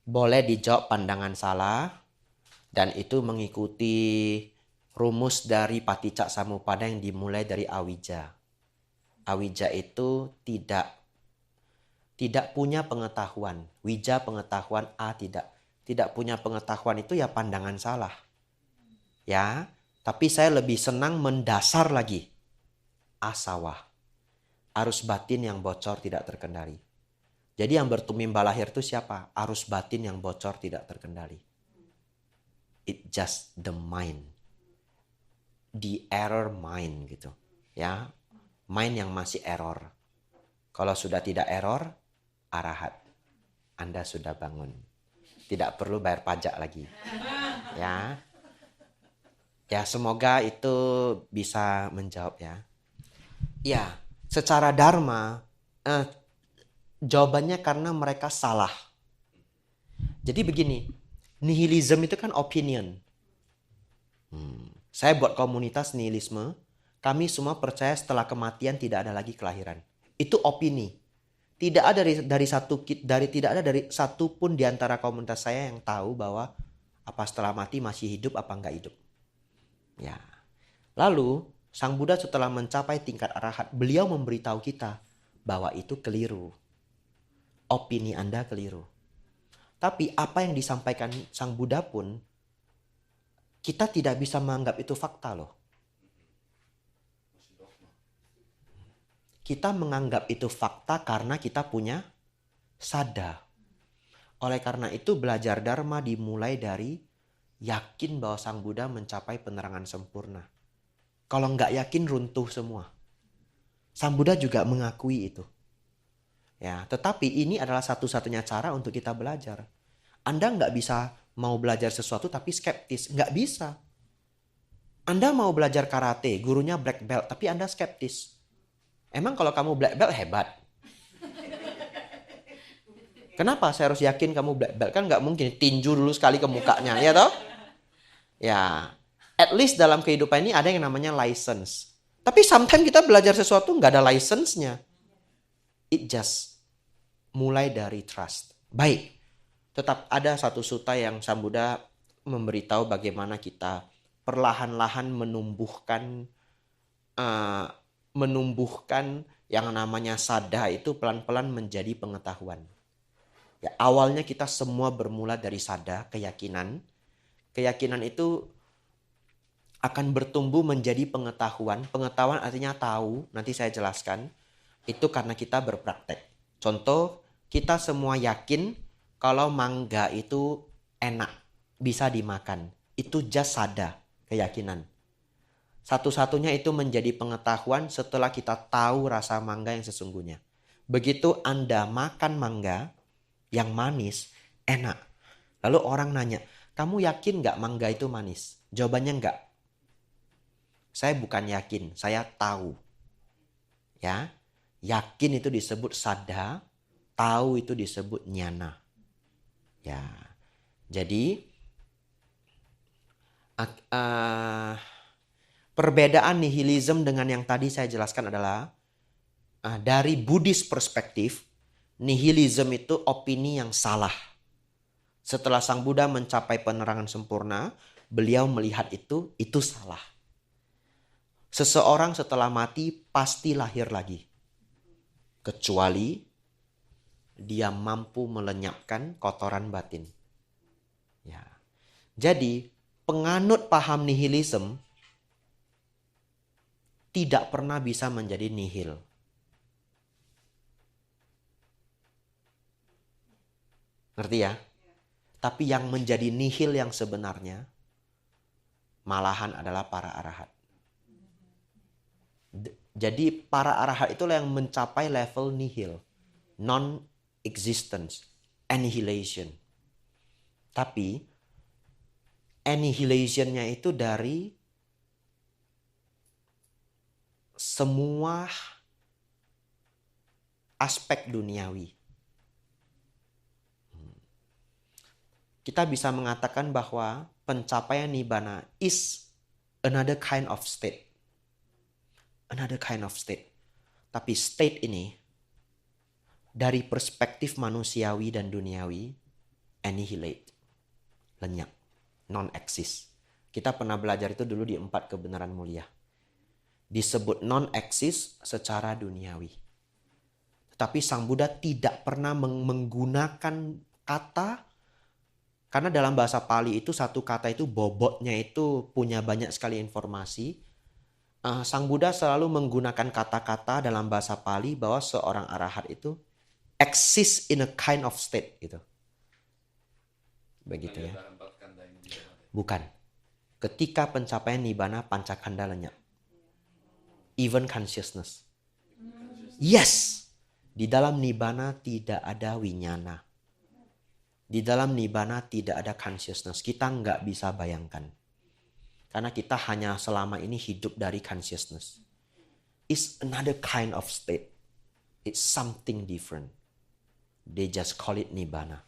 boleh dijawab pandangan salah. Dan itu mengikuti rumus dari Paticca Samuppada yang dimulai dari awija. Awija itu tidak punya pengetahuan. Wija pengetahuan, A tidak. Tidak punya pengetahuan itu ya pandangan salah. Ya, tapi saya lebih senang mendasar lagi. Asawa. Arus batin yang bocor tidak terkendali. Jadi yang bertumimbal lahir itu siapa? Arus batin yang bocor tidak terkendali. It just the mind. The error mind gitu. Ya. Mind yang masih error. Kalau sudah tidak error, arahat. Anda sudah bangun. Tidak perlu bayar pajak lagi. Ya. Ya, semoga itu bisa menjawab ya. Ya, secara dharma jawabannya karena mereka salah. Jadi begini, nihilism itu kan opinion. Saya buat komunitas nihilisme. Kami semua percaya setelah kematian tidak ada lagi kelahiran. Itu opini. Tidak ada dari satu pun di antara komunitas saya yang tahu bahwa apa setelah mati masih hidup apa enggak hidup. Ya. Lalu Sang Buddha setelah mencapai tingkat arahat, beliau memberitahu kita bahwa itu keliru. Opini Anda keliru. Tapi apa yang disampaikan Sang Buddha pun kita tidak bisa menganggap itu fakta loh. Kita menganggap itu fakta karena kita punya sada. Oleh karena itu belajar dharma dimulai dari yakin bahwa Sang Buddha mencapai penerangan sempurna. Kalau nggak yakin runtuh semua. Sang Buddha juga mengakui itu. Ya, tetapi ini adalah satu-satunya cara untuk kita belajar. Anda nggak bisa mau belajar sesuatu tapi skeptis. Nggak bisa. Anda mau belajar karate, gurunya black belt, tapi Anda skeptis. Emang kalau kamu black belt hebat? Kenapa saya harus yakin kamu black belt? Kan nggak mungkin tinju dulu sekali ke mukanya, ya toh? Ya, at least dalam kehidupan ini ada yang namanya license. Tapi sometimes kita belajar sesuatu nggak ada license-nya. It just mulai dari trust. Baik, tetap ada satu sutta yang Sang Buddha memberitahu bagaimana kita perlahan-lahan menumbuhkan yang namanya sadha itu pelan-pelan menjadi pengetahuan. Ya, awalnya kita semua bermula dari sadha, keyakinan. Keyakinan itu akan bertumbuh menjadi pengetahuan. Pengetahuan artinya tahu, nanti saya jelaskan. Itu karena kita berpraktek. Contoh, kita semua yakin kalau mangga itu enak, bisa dimakan. Itu just sadha, keyakinan. Satu-satunya itu menjadi pengetahuan setelah kita tahu rasa mangga yang sesungguhnya. Begitu Anda makan mangga yang manis, enak. Lalu orang nanya, kamu yakin nggak mangga itu manis? Jawabannya nggak. Saya bukan yakin, saya tahu. Ya, yakin itu disebut sadha, tahu itu disebut jnana. Ya, jadi perbedaan nihilism dengan yang tadi saya jelaskan adalah dari Buddhist perspektif, nihilism itu opini yang salah. Setelah Sang Buddha mencapai penerangan sempurna, beliau melihat itu salah. Seseorang setelah mati pasti lahir lagi. Kecuali dia mampu melenyapkan kotoran batin. Ya. Jadi penganut paham nihilism tidak pernah bisa menjadi nihil. Ngerti ya? Tapi yang menjadi nihil yang sebenarnya malahan adalah para arahat. Jadi para arahat itulah yang mencapai level nihil, non-existence, annihilation. Tapi annihilationnya itu dari semua aspek duniawi. Kita bisa mengatakan bahwa pencapaian nibbana is another kind of state. Another kind of state. Tapi state ini dari perspektif manusiawi dan duniawi annihilate, lenyap, non-exist. Kita pernah belajar itu dulu di 4 kebenaran mulia. Disebut non-exist secara duniawi. Tetapi Sang Buddha tidak pernah menggunakan kata. Karena dalam bahasa Pali itu satu kata itu bobotnya itu punya banyak sekali informasi. Sang Buddha selalu menggunakan kata-kata dalam bahasa Pali bahwa seorang arahat itu exist in a kind of state gitu. Begitu ya. Bukan. Ketika pencapaian nibbana pancakanda lenyap. Even consciousness. Yes. Di dalam nibbana tidak ada winyana. Di dalam nibbana tidak ada consciousness. Kita nggak bisa bayangkan. Karena kita hanya selama ini hidup dari consciousness. It's another kind of state. It's something different. They just call it nibbana.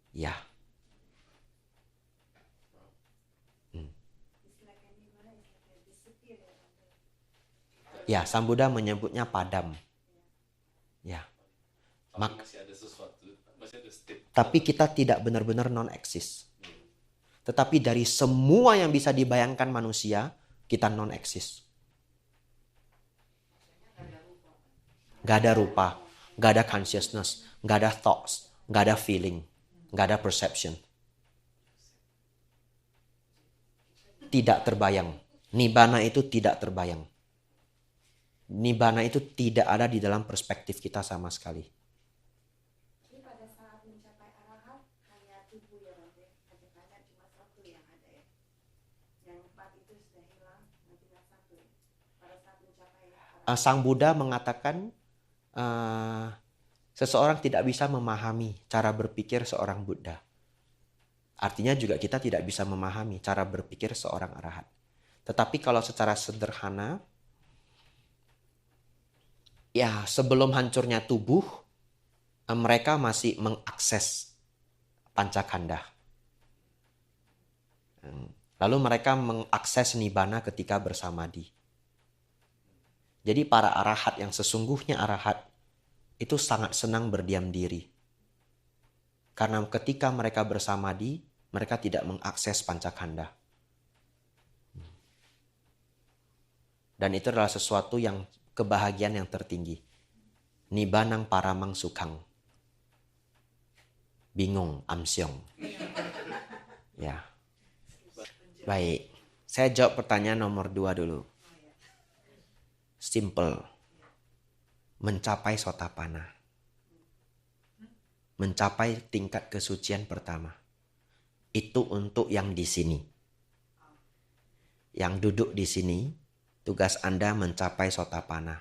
Ya. Ya, Sang Buddha menyebutnya padam. Ya. Tapi kita tidak benar-benar non-exist. Tetapi dari semua yang bisa dibayangkan manusia, kita non-exist. Gak ada rupa, gak ada consciousness, gak ada thoughts, gak ada feeling, gak ada perception. Tidak terbayang. Nibbana itu tidak terbayang. Nibbana itu tidak ada di dalam perspektif kita sama sekali. Sang Buddha mengatakan seseorang tidak bisa memahami cara berpikir seorang Buddha. Artinya juga kita tidak bisa memahami cara berpikir seorang arahat. Tetapi kalau secara sederhana, ya sebelum hancurnya tubuh, mereka masih mengakses pancakanda. Lalu mereka mengakses nibbana ketika bersamadi. Jadi para arahat yang sesungguhnya arahat itu sangat senang berdiam diri. Karena ketika mereka bersamadi, mereka tidak mengakses pancakanda. Dan itu adalah sesuatu yang kebahagiaan yang tertinggi. Nibbanang paramang sukhang. Bingung, amsyong. Ya. Baik, saya jawab pertanyaan nomor 2 dulu. Simple. Mencapai sotapanna. Mencapai tingkat kesucian pertama. Itu untuk yang di sini. Yang duduk di sini, tugas Anda mencapai sotapanna.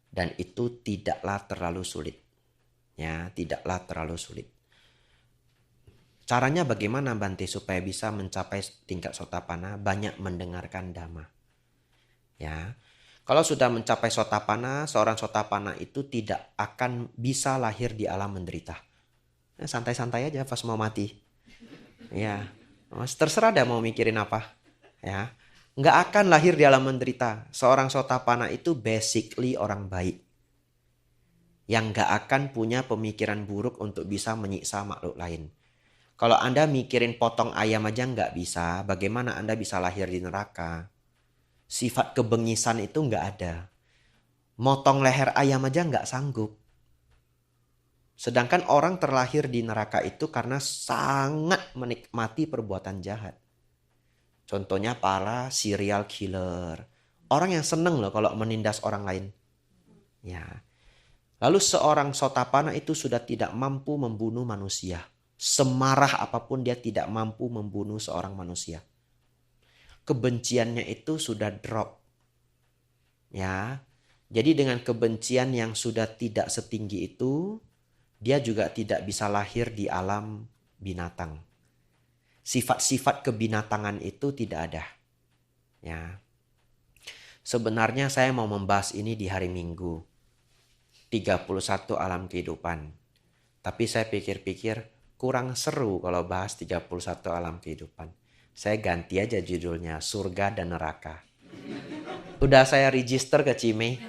Dan itu tidaklah terlalu sulit. Ya, tidaklah terlalu sulit. Caranya bagaimana Bante supaya bisa mencapai tingkat sotapanna? Banyak mendengarkan dhamma. Ya. Kalau sudah mencapai sotapanna, seorang sotapanna itu tidak akan bisa lahir di alam menderita. Santai-santai aja pas mau mati. Ya, terserah dah mau mikirin apa. Ya, nggak akan lahir di alam menderita. Seorang sotapanna itu basically orang baik, yang nggak akan punya pemikiran buruk untuk bisa menyiksa makhluk lain. Kalau Anda mikirin potong ayam aja nggak bisa, bagaimana Anda bisa lahir di neraka? Sifat kebengisan itu nggak ada. Motong leher ayam aja nggak sanggup. Sedangkan orang terlahir di neraka itu karena sangat menikmati perbuatan jahat. Contohnya para serial killer. Orang yang seneng loh kalau menindas orang lain. Ya. Lalu seorang sotapanna itu sudah tidak mampu membunuh manusia. Semarah apapun dia tidak mampu membunuh seorang manusia. Kebenciannya itu sudah drop. Ya. Jadi dengan kebencian yang sudah tidak setinggi itu, dia juga tidak bisa lahir di alam binatang. Sifat-sifat kebinatangan itu tidak ada. Ya. Sebenarnya saya mau membahas ini di hari Minggu. 31 alam kehidupan. Tapi saya pikir-pikir kurang seru kalau bahas 31 alam kehidupan. Saya ganti aja judulnya, surga dan neraka. Udah saya register ke Cime.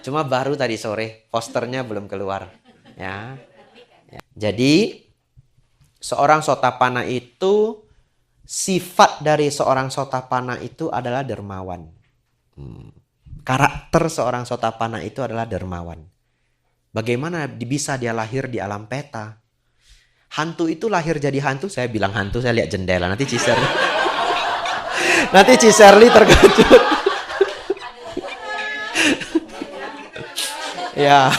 Cuma baru tadi sore, posternya belum keluar. Ya. Jadi seorang sotapanna itu, sifat dari seorang sotapanna itu adalah dermawan. Karakter seorang sotapanna itu adalah dermawan. Bagaimana bisa dia lahir di alam peta? Hantu itu lahir jadi hantu, saya bilang hantu, saya lihat jendela. Nanti Ciserli terkejut. Ya.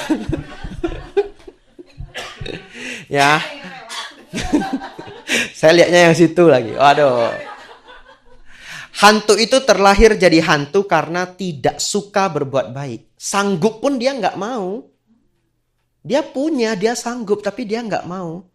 Ya. Saya lihatnya yang situ lagi. Waduh. Hantu itu terlahir jadi hantu karena tidak suka berbuat baik. Sanggup pun dia nggak mau. Dia punya, dia sanggup, tapi dia nggak mau.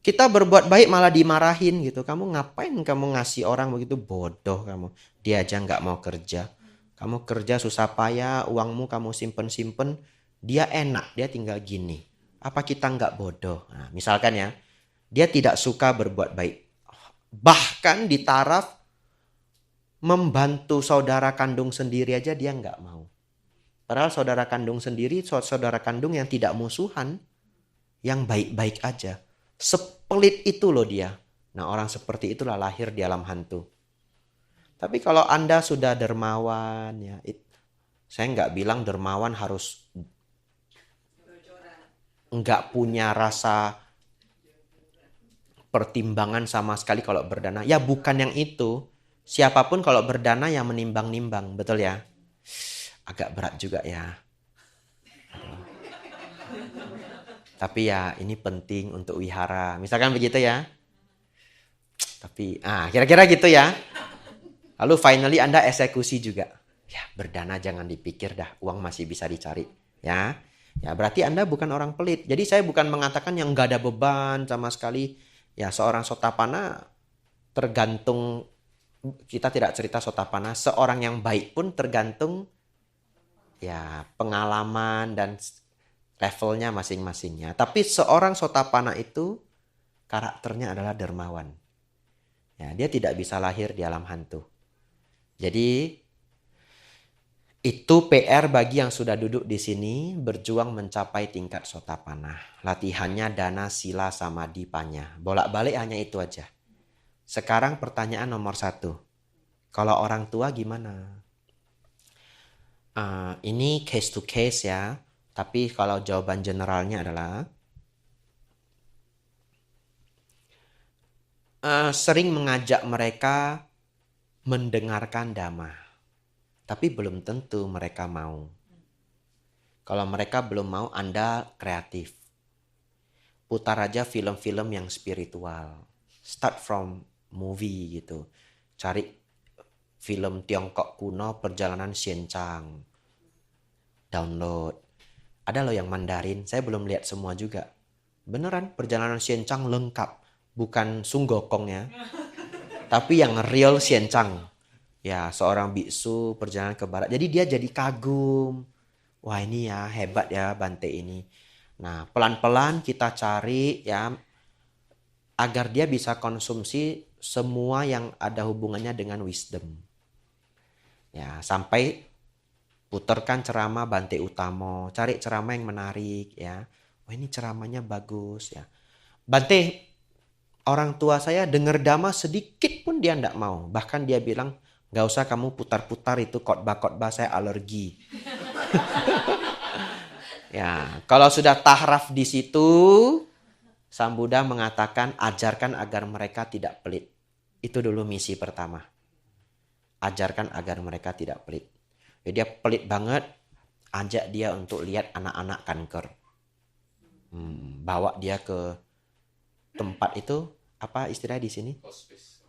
Kita berbuat baik malah dimarahin gitu. Kamu ngapain kamu ngasih orang begitu, bodoh kamu. Dia aja nggak mau kerja. Kamu kerja susah payah, uangmu kamu simpen-simpen. Dia enak, dia tinggal gini. Apa kita nggak bodoh? Nah, misalkan ya, dia tidak suka berbuat baik. Bahkan di taraf membantu saudara kandung sendiri aja dia nggak mau. Padahal saudara kandung sendiri, saudara kandung yang tidak musuhan, yang baik-baik aja. Sepelit itu loh dia. Nah, orang seperti itulah lahir di alam hantu. Tapi kalau Anda sudah dermawan, ya, saya nggak bilang dermawan harus nggak punya rasa pertimbangan sama sekali kalau berdana. Ya bukan yang itu. Siapapun kalau berdana yang menimbang-nimbang, betul ya? Agak berat juga ya. Tapi ya ini penting untuk wihara. Misalkan begitu ya. Tapi kira-kira gitu ya. Lalu finally Anda eksekusi juga. Ya berdana jangan dipikir dah. Uang masih bisa dicari. Ya. Ya, berarti Anda bukan orang pelit. Jadi saya bukan mengatakan yang nggak ada beban sama sekali. Ya, seorang sotapana tergantung, kita tidak cerita sotapana, seorang yang baik pun tergantung ya pengalaman dan levelnya masing-masingnya. Tapi seorang sotapana itu karakternya adalah dermawan. Ya, dia tidak bisa lahir di alam hantu. Jadi itu PR bagi yang sudah duduk di sini, berjuang mencapai tingkat sotapana. Latihannya dana, sila, samadhi, panya. Bolak-balik hanya itu aja. Sekarang pertanyaan nomor 1. Kalau orang tua gimana? Ini case to case ya. Tapi kalau jawaban generalnya adalah sering mengajak mereka mendengarkan dhamma. Tapi belum tentu mereka mau. Kalau mereka belum mau, Anda kreatif. Putar aja film-film yang spiritual. Start from movie gitu. Cari film Tiongkok kuno, perjalanan Xianchang. Download. Ada loh yang Mandarin, saya belum lihat semua juga. Beneran, perjalanan Xianchang lengkap. Bukan Sung Gokong ya. Tapi yang real Xianchang. Ya, seorang biksu perjalanan ke barat. Jadi dia jadi kagum. Wah, ini ya hebat ya Bante ini. Nah, pelan-pelan kita cari ya agar dia bisa konsumsi semua yang ada hubungannya dengan wisdom. Ya, sampai putarkan ceramah Bante Utamo, cari ceramah yang menarik ya. Wah, ini ceramahnya bagus ya. Bante, orang tua saya dengar dhamma sedikit pun dia enggak mau. Bahkan dia bilang, gak usah kamu putar-putar itu khotbah-khotbah, saya alergi. Ya, kalau sudah tahraf di situ, Sang Buddha mengatakan ajarkan agar mereka tidak pelit. Itu dulu misi pertama. Ajarkan agar mereka tidak pelit. Jadi dia pelit banget, ajak dia untuk lihat anak-anak kanker. Bawa dia ke tempat itu, apa istilah di sini? Hospice.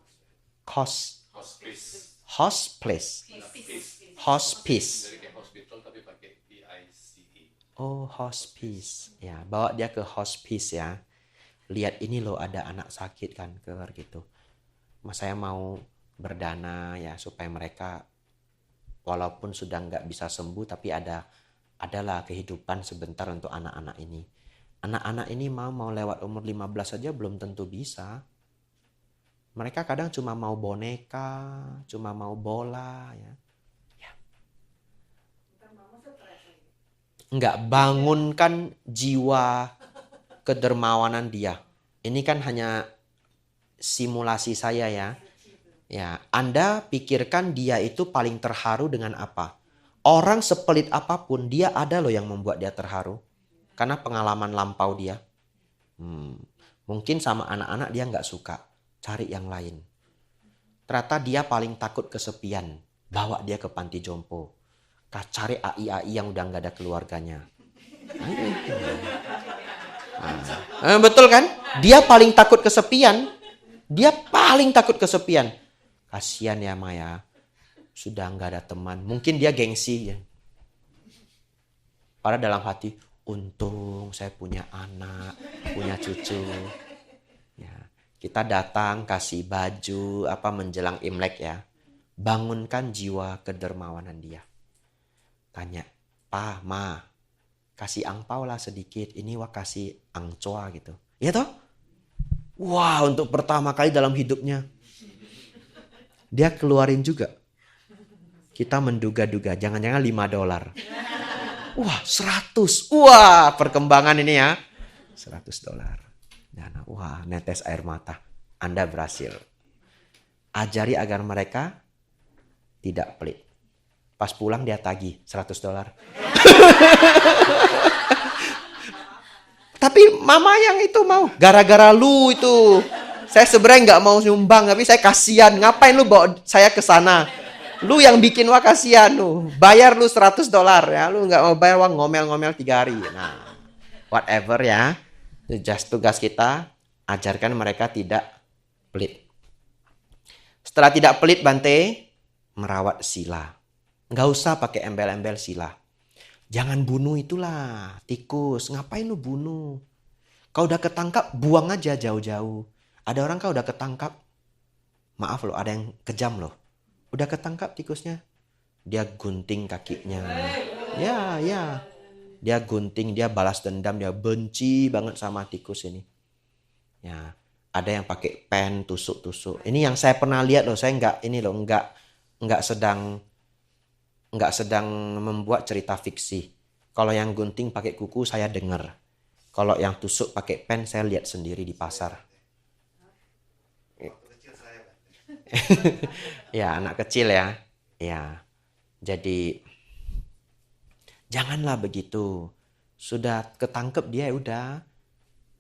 Oh, hospice. Ya, bawa dia ke hospice ya. Lihat ini loh ada anak sakit kanker gitu. Mas saya mau berdana ya supaya mereka walaupun sudah nggak bisa sembuh tapi adalah kehidupan sebentar untuk anak-anak ini. Anak-anak ini mau lewat umur 15 saja belum tentu bisa. Mereka kadang cuma mau boneka, cuma mau bola ya. Enggak bangunkan jiwa kedermawanan dia. Ini kan hanya simulasi saya ya. Ya, Anda pikirkan dia itu paling terharu dengan apa? Orang sepelit apapun dia ada loh yang membuat dia terharu. Karena pengalaman lampau dia. Mungkin sama anak-anak dia nggak suka. Cari yang lain. Ternyata dia paling takut kesepian. Bawa dia ke panti jompo. Cari AI yang udah nggak ada keluarganya. Betul kan? Dia paling takut kesepian. Dia paling takut kesepian. Kasian ya Maya. Sudah nggak ada teman. Mungkin dia gengsi ya. Padahal dalam hati, untung saya punya anak, punya cucu. Ya, kita datang kasih baju menjelang Imlek ya. Bangunkan jiwa kedermawanan dia. Tanya, Pa, Ma, kasih angpau lah sedikit. Ini kasih angcoa gitu. Iya toh? Wah, untuk pertama kali dalam hidupnya. Dia keluarin juga. Kita menduga-duga, jangan-jangan $5. Wah, 100. Wah, perkembangan ini ya. $100. Dan wah, netes air mata. Anda berhasil. Ajari agar mereka tidak pelit. Pas pulang dia tagih $100. Tapi mama yang itu mau. Gara-gara lu itu. Saya sebenarnya nggak mau nyumbang. Tapi saya kasihan. Ngapain lu bawa saya ke sana? Lu yang bikin kasihan lu. Bayar lu $100 ya. Lu nggak mau bayar ngomel-ngomel 3 hari. Nah, whatever ya. Just tugas kita. Ajarkan mereka tidak pelit. Setelah tidak pelit Bante. Merawat sila. Nggak usah pakai embel-embel sila. Jangan bunuh itulah, tikus. Ngapain lu bunuh? Kau udah ketangkap, buang aja jauh-jauh. Ada orang kau udah ketangkap. Maaf loh, ada yang kejam loh. Udah ketangkap tikusnya. Dia gunting kakinya. Ya. Dia gunting, dia balas dendam, dia benci banget sama tikus ini. Ya, ada yang pakai pen tusuk-tusuk. Ini yang saya pernah lihat loh. Saya nggak sedang membuat cerita fiksi. Kalau yang gunting pakai kuku saya dengar. Kalau yang tusuk pakai pen saya lihat sendiri di pasar. Ya, anak kecil ya. Ya. Jadi janganlah begitu. Sudah ketangkep dia udah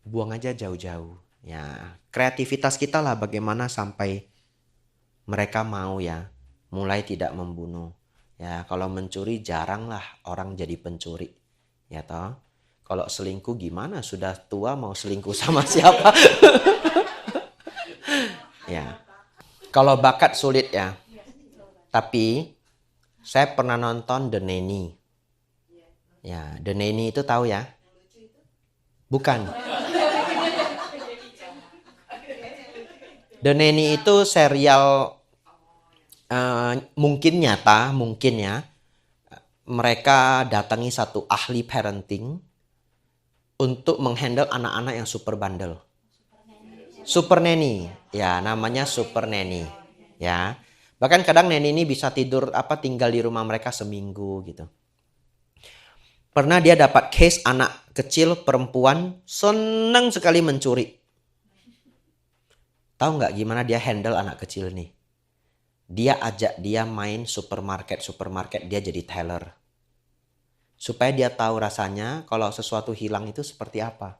buang aja jauh-jauh. Ya, kreativitas kita lah bagaimana sampai mereka mau ya mulai tidak membunuh. Ya, kalau mencuri jaranglah orang jadi pencuri. Ya toh. Kalau selingkuh gimana? Sudah tua mau selingkuh sama siapa? Ya. Kalau bakat sulit ya. Tapi saya pernah nonton The Nanny. Ya, The Nanny itu tahu ya? Bukan. The Nanny itu serial mungkin nyata, mungkin ya. Mereka datangi satu ahli parenting untuk menghandle anak-anak yang super bandel. Super Nanny. Ya, namanya Super Nanny. Ya. Bahkan kadang Nanny ini bisa tinggal di rumah mereka seminggu gitu. Pernah dia dapat case anak kecil perempuan senang sekali mencuri. Tahu nggak gimana dia handle anak kecil nih? Dia ajak dia main supermarket, dia jadi teller. Supaya dia tahu rasanya kalau sesuatu hilang itu seperti apa.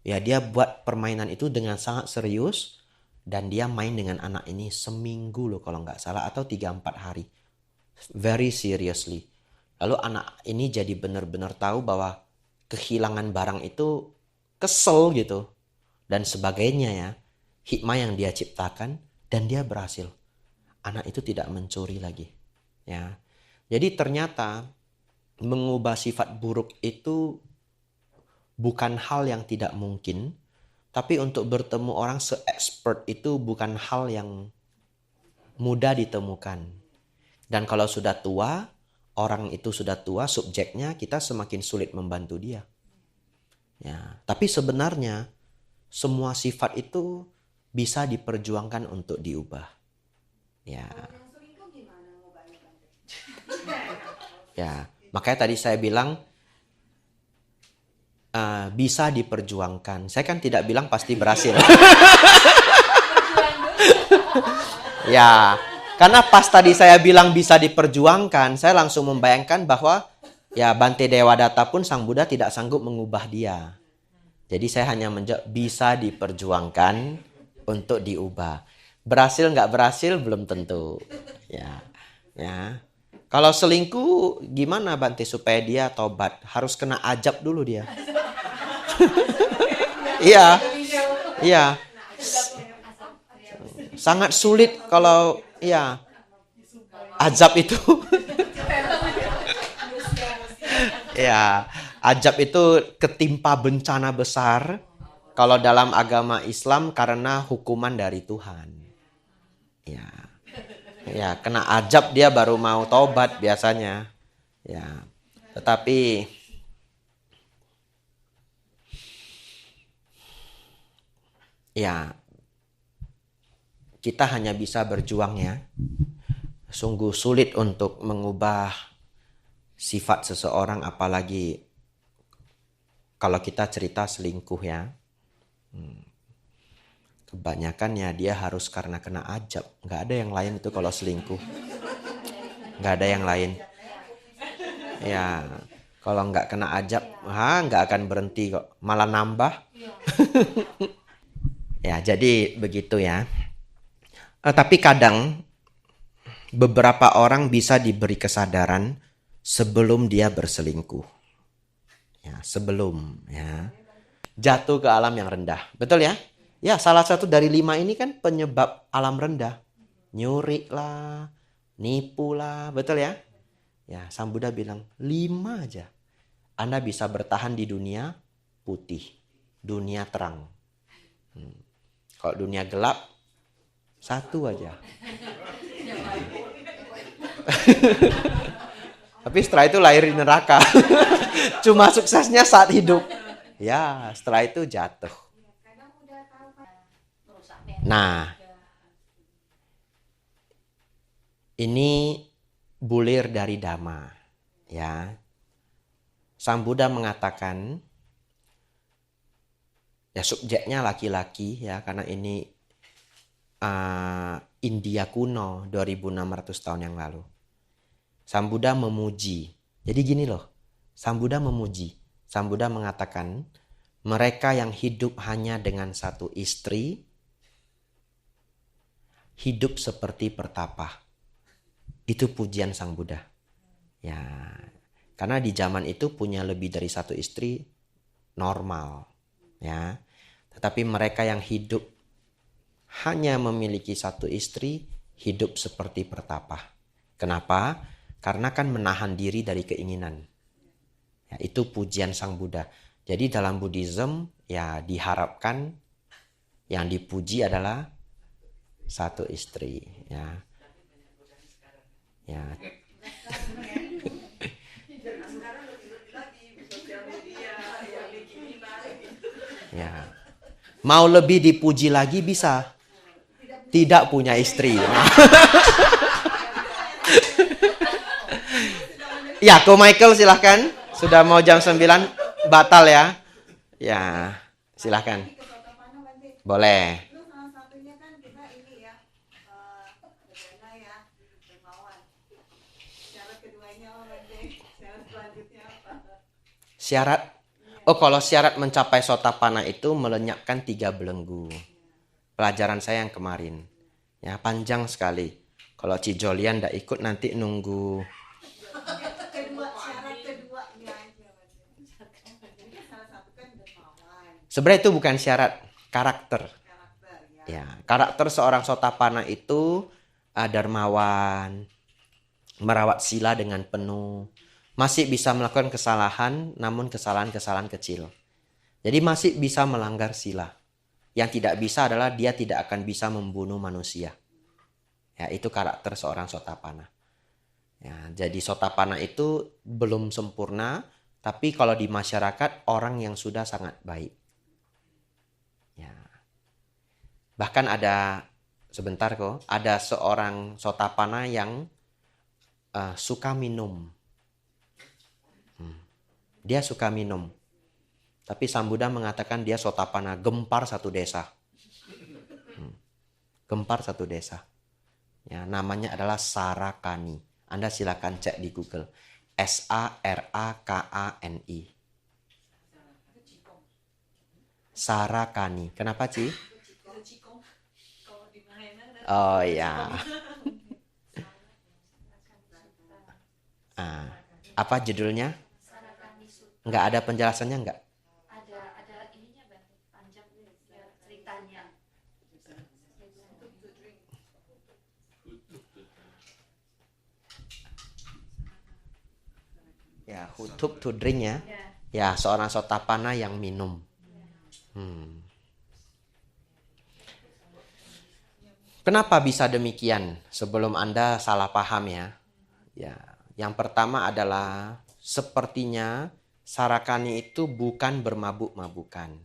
Ya, dia buat permainan itu dengan sangat serius dan dia main dengan anak ini seminggu loh kalau nggak salah atau 3-4 hari. Very seriously. Lalu anak ini jadi benar-benar tahu bahwa kehilangan barang itu kesel gitu dan sebagainya ya. Hikmah yang dia ciptakan dan dia berhasil. Anak itu tidak mencuri lagi. Ya. Jadi ternyata mengubah sifat buruk itu bukan hal yang tidak mungkin, tapi untuk bertemu orang se-expert itu bukan hal yang mudah ditemukan. Dan kalau sudah tua, orang itu sudah tua, subjeknya kita semakin sulit membantu dia. Ya, tapi sebenarnya semua sifat itu bisa diperjuangkan untuk diubah. Ya. Ya, makanya tadi saya bilang bisa diperjuangkan. Saya kan tidak bilang pasti berhasil. Ya, karena pas tadi saya bilang bisa diperjuangkan, saya langsung membayangkan bahwa ya Bante Dewadatta pun Sang Buddha tidak sanggup mengubah dia. Jadi saya hanya menjawab bisa diperjuangkan untuk diubah. Berhasil nggak berhasil belum tentu. Ya. Kalau selingkuh gimana Bante supaya dia tobat? Harus kena ajab dulu dia. Iya. Sangat sulit kalau azab itu. Ya, azab itu ketimpa bencana besar kalau dalam agama Islam karena hukuman dari Tuhan. Ya, kena azab dia baru mau tobat biasanya. Ya. Tetapi ya kita hanya bisa berjuang ya. Sungguh sulit untuk mengubah sifat seseorang apalagi kalau kita cerita selingkuh ya. Kebanyakan ya dia harus karena kena ajab. Nggak ada yang lain itu kalau selingkuh. Nggak ada yang lain. Ya, kalau nggak kena ajab, nggak akan berhenti kok. Malah nambah. Ya, jadi begitu ya. Tapi kadang beberapa orang bisa diberi kesadaran sebelum dia berselingkuh. Ya, sebelum ya. Jatuh ke alam yang rendah. Betul ya? Ya, salah satu dari 5 ini kan penyebab alam rendah. Nyuri lah, nipu lah, betul ya? Ya, Sang Buddha bilang 5 aja. Anda bisa bertahan di dunia putih, dunia terang. Kalau dunia gelap, 1 aja. Tapi setelah itu lahir di neraka. Cuma suksesnya saat hidup. Ya, setelah itu jatuh. Nah, ini bulir dari Dhamma. Ya, Sang Buddha mengatakan, ya subjeknya laki-laki ya, karena ini India kuno 2600 tahun yang lalu. Sang Buddha memuji. Jadi gini loh, Sang Buddha memuji. Sang Buddha mengatakan, mereka yang hidup hanya dengan 1 istri, hidup seperti pertapa. Itu pujian Sang Buddha. Ya, karena di zaman itu punya lebih dari 1 istri normal. Ya, tetapi mereka yang hidup hanya memiliki 1 istri, hidup seperti pertapa. Kenapa? Karena kan menahan diri dari keinginan. Ya, itu pujian Sang Buddha. Jadi dalam Buddhism ya diharapkan yang dipuji adalah 1 istri. Ya. Ya. Ya. Mau lebih dipuji lagi bisa. Tidak punya istri. Ya, Ko Michael silahkan. Sudah mau jam 9 batal ya. Ya, silahkan. Boleh. Syarat. Oh, kalau syarat mencapai Sotapanna itu melenyapkan 3 belenggu. Pelajaran saya yang kemarin. Ya, panjang sekali. Kalau Cijolian ndak ikut nanti nunggu. Sebenarnya itu bukan syarat, karakter. Ya, karakter seorang Sotapanna itu dermawan, merawat sila dengan penuh. Masih bisa melakukan kesalahan, namun kesalahan-kesalahan kecil. Jadi masih bisa melanggar sila. Yang tidak bisa adalah dia tidak akan bisa membunuh manusia. Ya, itu karakter seorang Sotapanna. Ya, jadi Sotapanna itu belum sempurna, tapi kalau di masyarakat orang yang sudah sangat baik. Ya. Bahkan ada, sebentar kok, ada seorang Sotapanna yang suka minum. Dia suka minum. Tapi Sang Buddha mengatakan dia Sotapanna, gempar 1 desa. Gempar 1 desa. Ya, namanya adalah Sarakani. Anda silakan cek di Google. Sarakani. Sarakani. Kenapa, Ci? Oh ya. Apa judulnya? Enggak ada penjelasannya enggak? Ada ininya Bang, panjang ya, ceritanya. Ya, who took to drink ya. Ya, seorang Sotapanna yang minum. Kenapa bisa demikian? Sebelum Anda salah paham ya. Ya, yang pertama adalah sepertinya Sarakani itu bukan bermabuk-mabukan.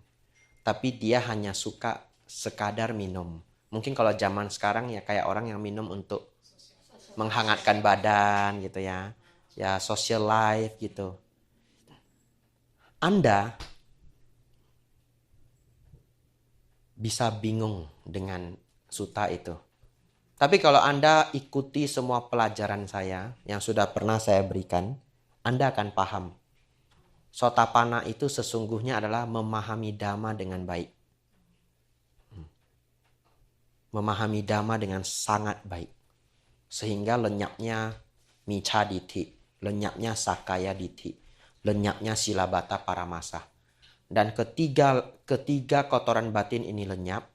Tapi dia hanya suka sekadar minum. Mungkin kalau zaman sekarang ya kayak orang yang minum untuk menghangatkan badan gitu ya. Ya, social life gitu. Anda bisa bingung dengan sutta itu. Tapi kalau Anda ikuti semua pelajaran saya yang sudah pernah saya berikan, Anda akan paham. Sotapanna itu sesungguhnya adalah memahami Dhamma dengan baik. Memahami Dhamma dengan sangat baik. Sehingga lenyapnya Micca Ditti, lenyapnya Sakaya Ditti, lenyapnya Silabata Paramasa. Dan ketiga kotoran batin ini lenyap,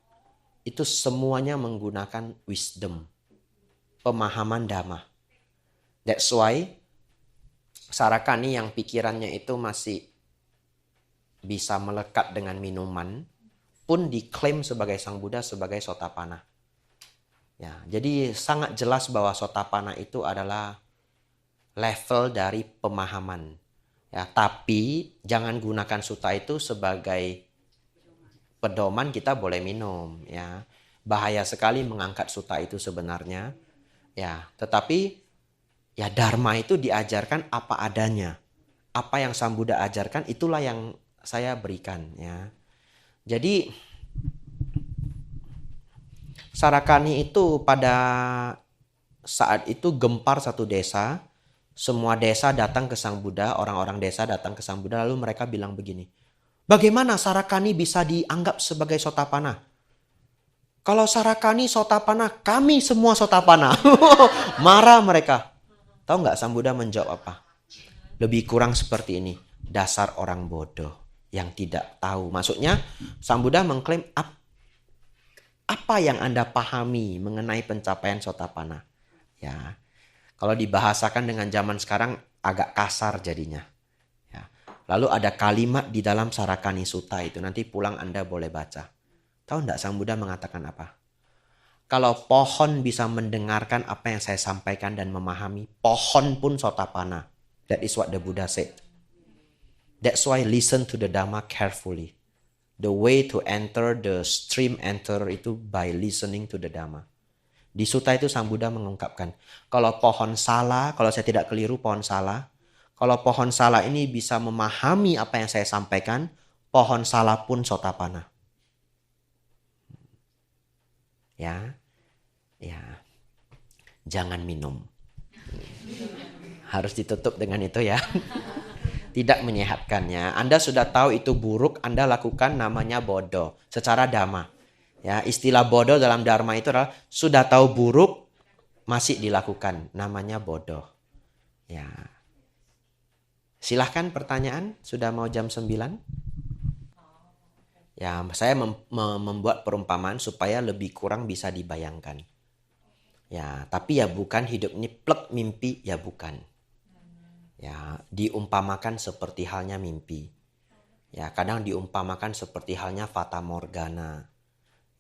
itu semuanya menggunakan wisdom, pemahaman Dhamma. That's why Sarakani yang pikirannya itu masih bisa melekat dengan minuman pun diklaim sebagai Sang Buddha sebagai Sotapanna. Ya, jadi sangat jelas bahwa Sotapanna itu adalah level dari pemahaman. Ya, tapi jangan gunakan sutta itu sebagai pedoman kita boleh minum. Ya, bahaya sekali mengangkat sutta itu sebenarnya. Ya, tetapi ya Dharma itu diajarkan apa adanya. Apa yang Sang Buddha ajarkan itulah yang saya berikan. Ya, jadi Sarakani itu pada saat itu gempar satu desa. Semua desa datang ke Sang Buddha, orang-orang desa datang ke Sang Buddha, lalu mereka bilang begini, bagaimana Sarakani bisa dianggap sebagai Sotapanna? Kalau Sarakani Sotapanna, kami semua Sotapanna. Marah mereka. Tahu nggak Sang Buddha menjawab apa? Lebih kurang seperti ini, dasar orang bodoh yang tidak tahu. Maksudnya Sang Buddha mengklaim apa yang Anda pahami mengenai pencapaian Sotapanna. Ya, kalau dibahasakan dengan zaman sekarang agak kasar jadinya. Ya. Lalu ada kalimat di dalam Sarakani Sutta itu. Nanti pulang Anda boleh baca. Tahu enggak Sang Buddha mengatakan apa? Kalau pohon bisa mendengarkan apa yang saya sampaikan dan memahami, pohon pun Sotapanna. That is what the Buddha said. That's why listen to the Dhamma carefully. The way to enter the stream enter itu by listening to the Dhamma. Di sutta itu Sang Buddha mengungkapkan, kalau pohon salah, kalau saya tidak keliru pohon salah, kalau pohon salah ini bisa memahami apa yang saya sampaikan, pohon salah pun Sotapanna. Ya, ya, jangan minum. Harus ditutup dengan itu ya. Tidak menyehatkannya. Anda sudah tahu itu buruk, Anda lakukan namanya bodoh secara dhamma. Ya, istilah bodoh dalam dharma itu adalah sudah tahu buruk masih dilakukan, namanya bodoh. Ya. Silahkan pertanyaan, sudah mau jam 9? Ya, saya membuat perumpamaan supaya lebih kurang bisa dibayangkan. Ya, tapi ya bukan hidup ini plek mimpi, ya bukan. Ya, diumpamakan seperti halnya mimpi. Ya, kadang diumpamakan seperti halnya fata morgana.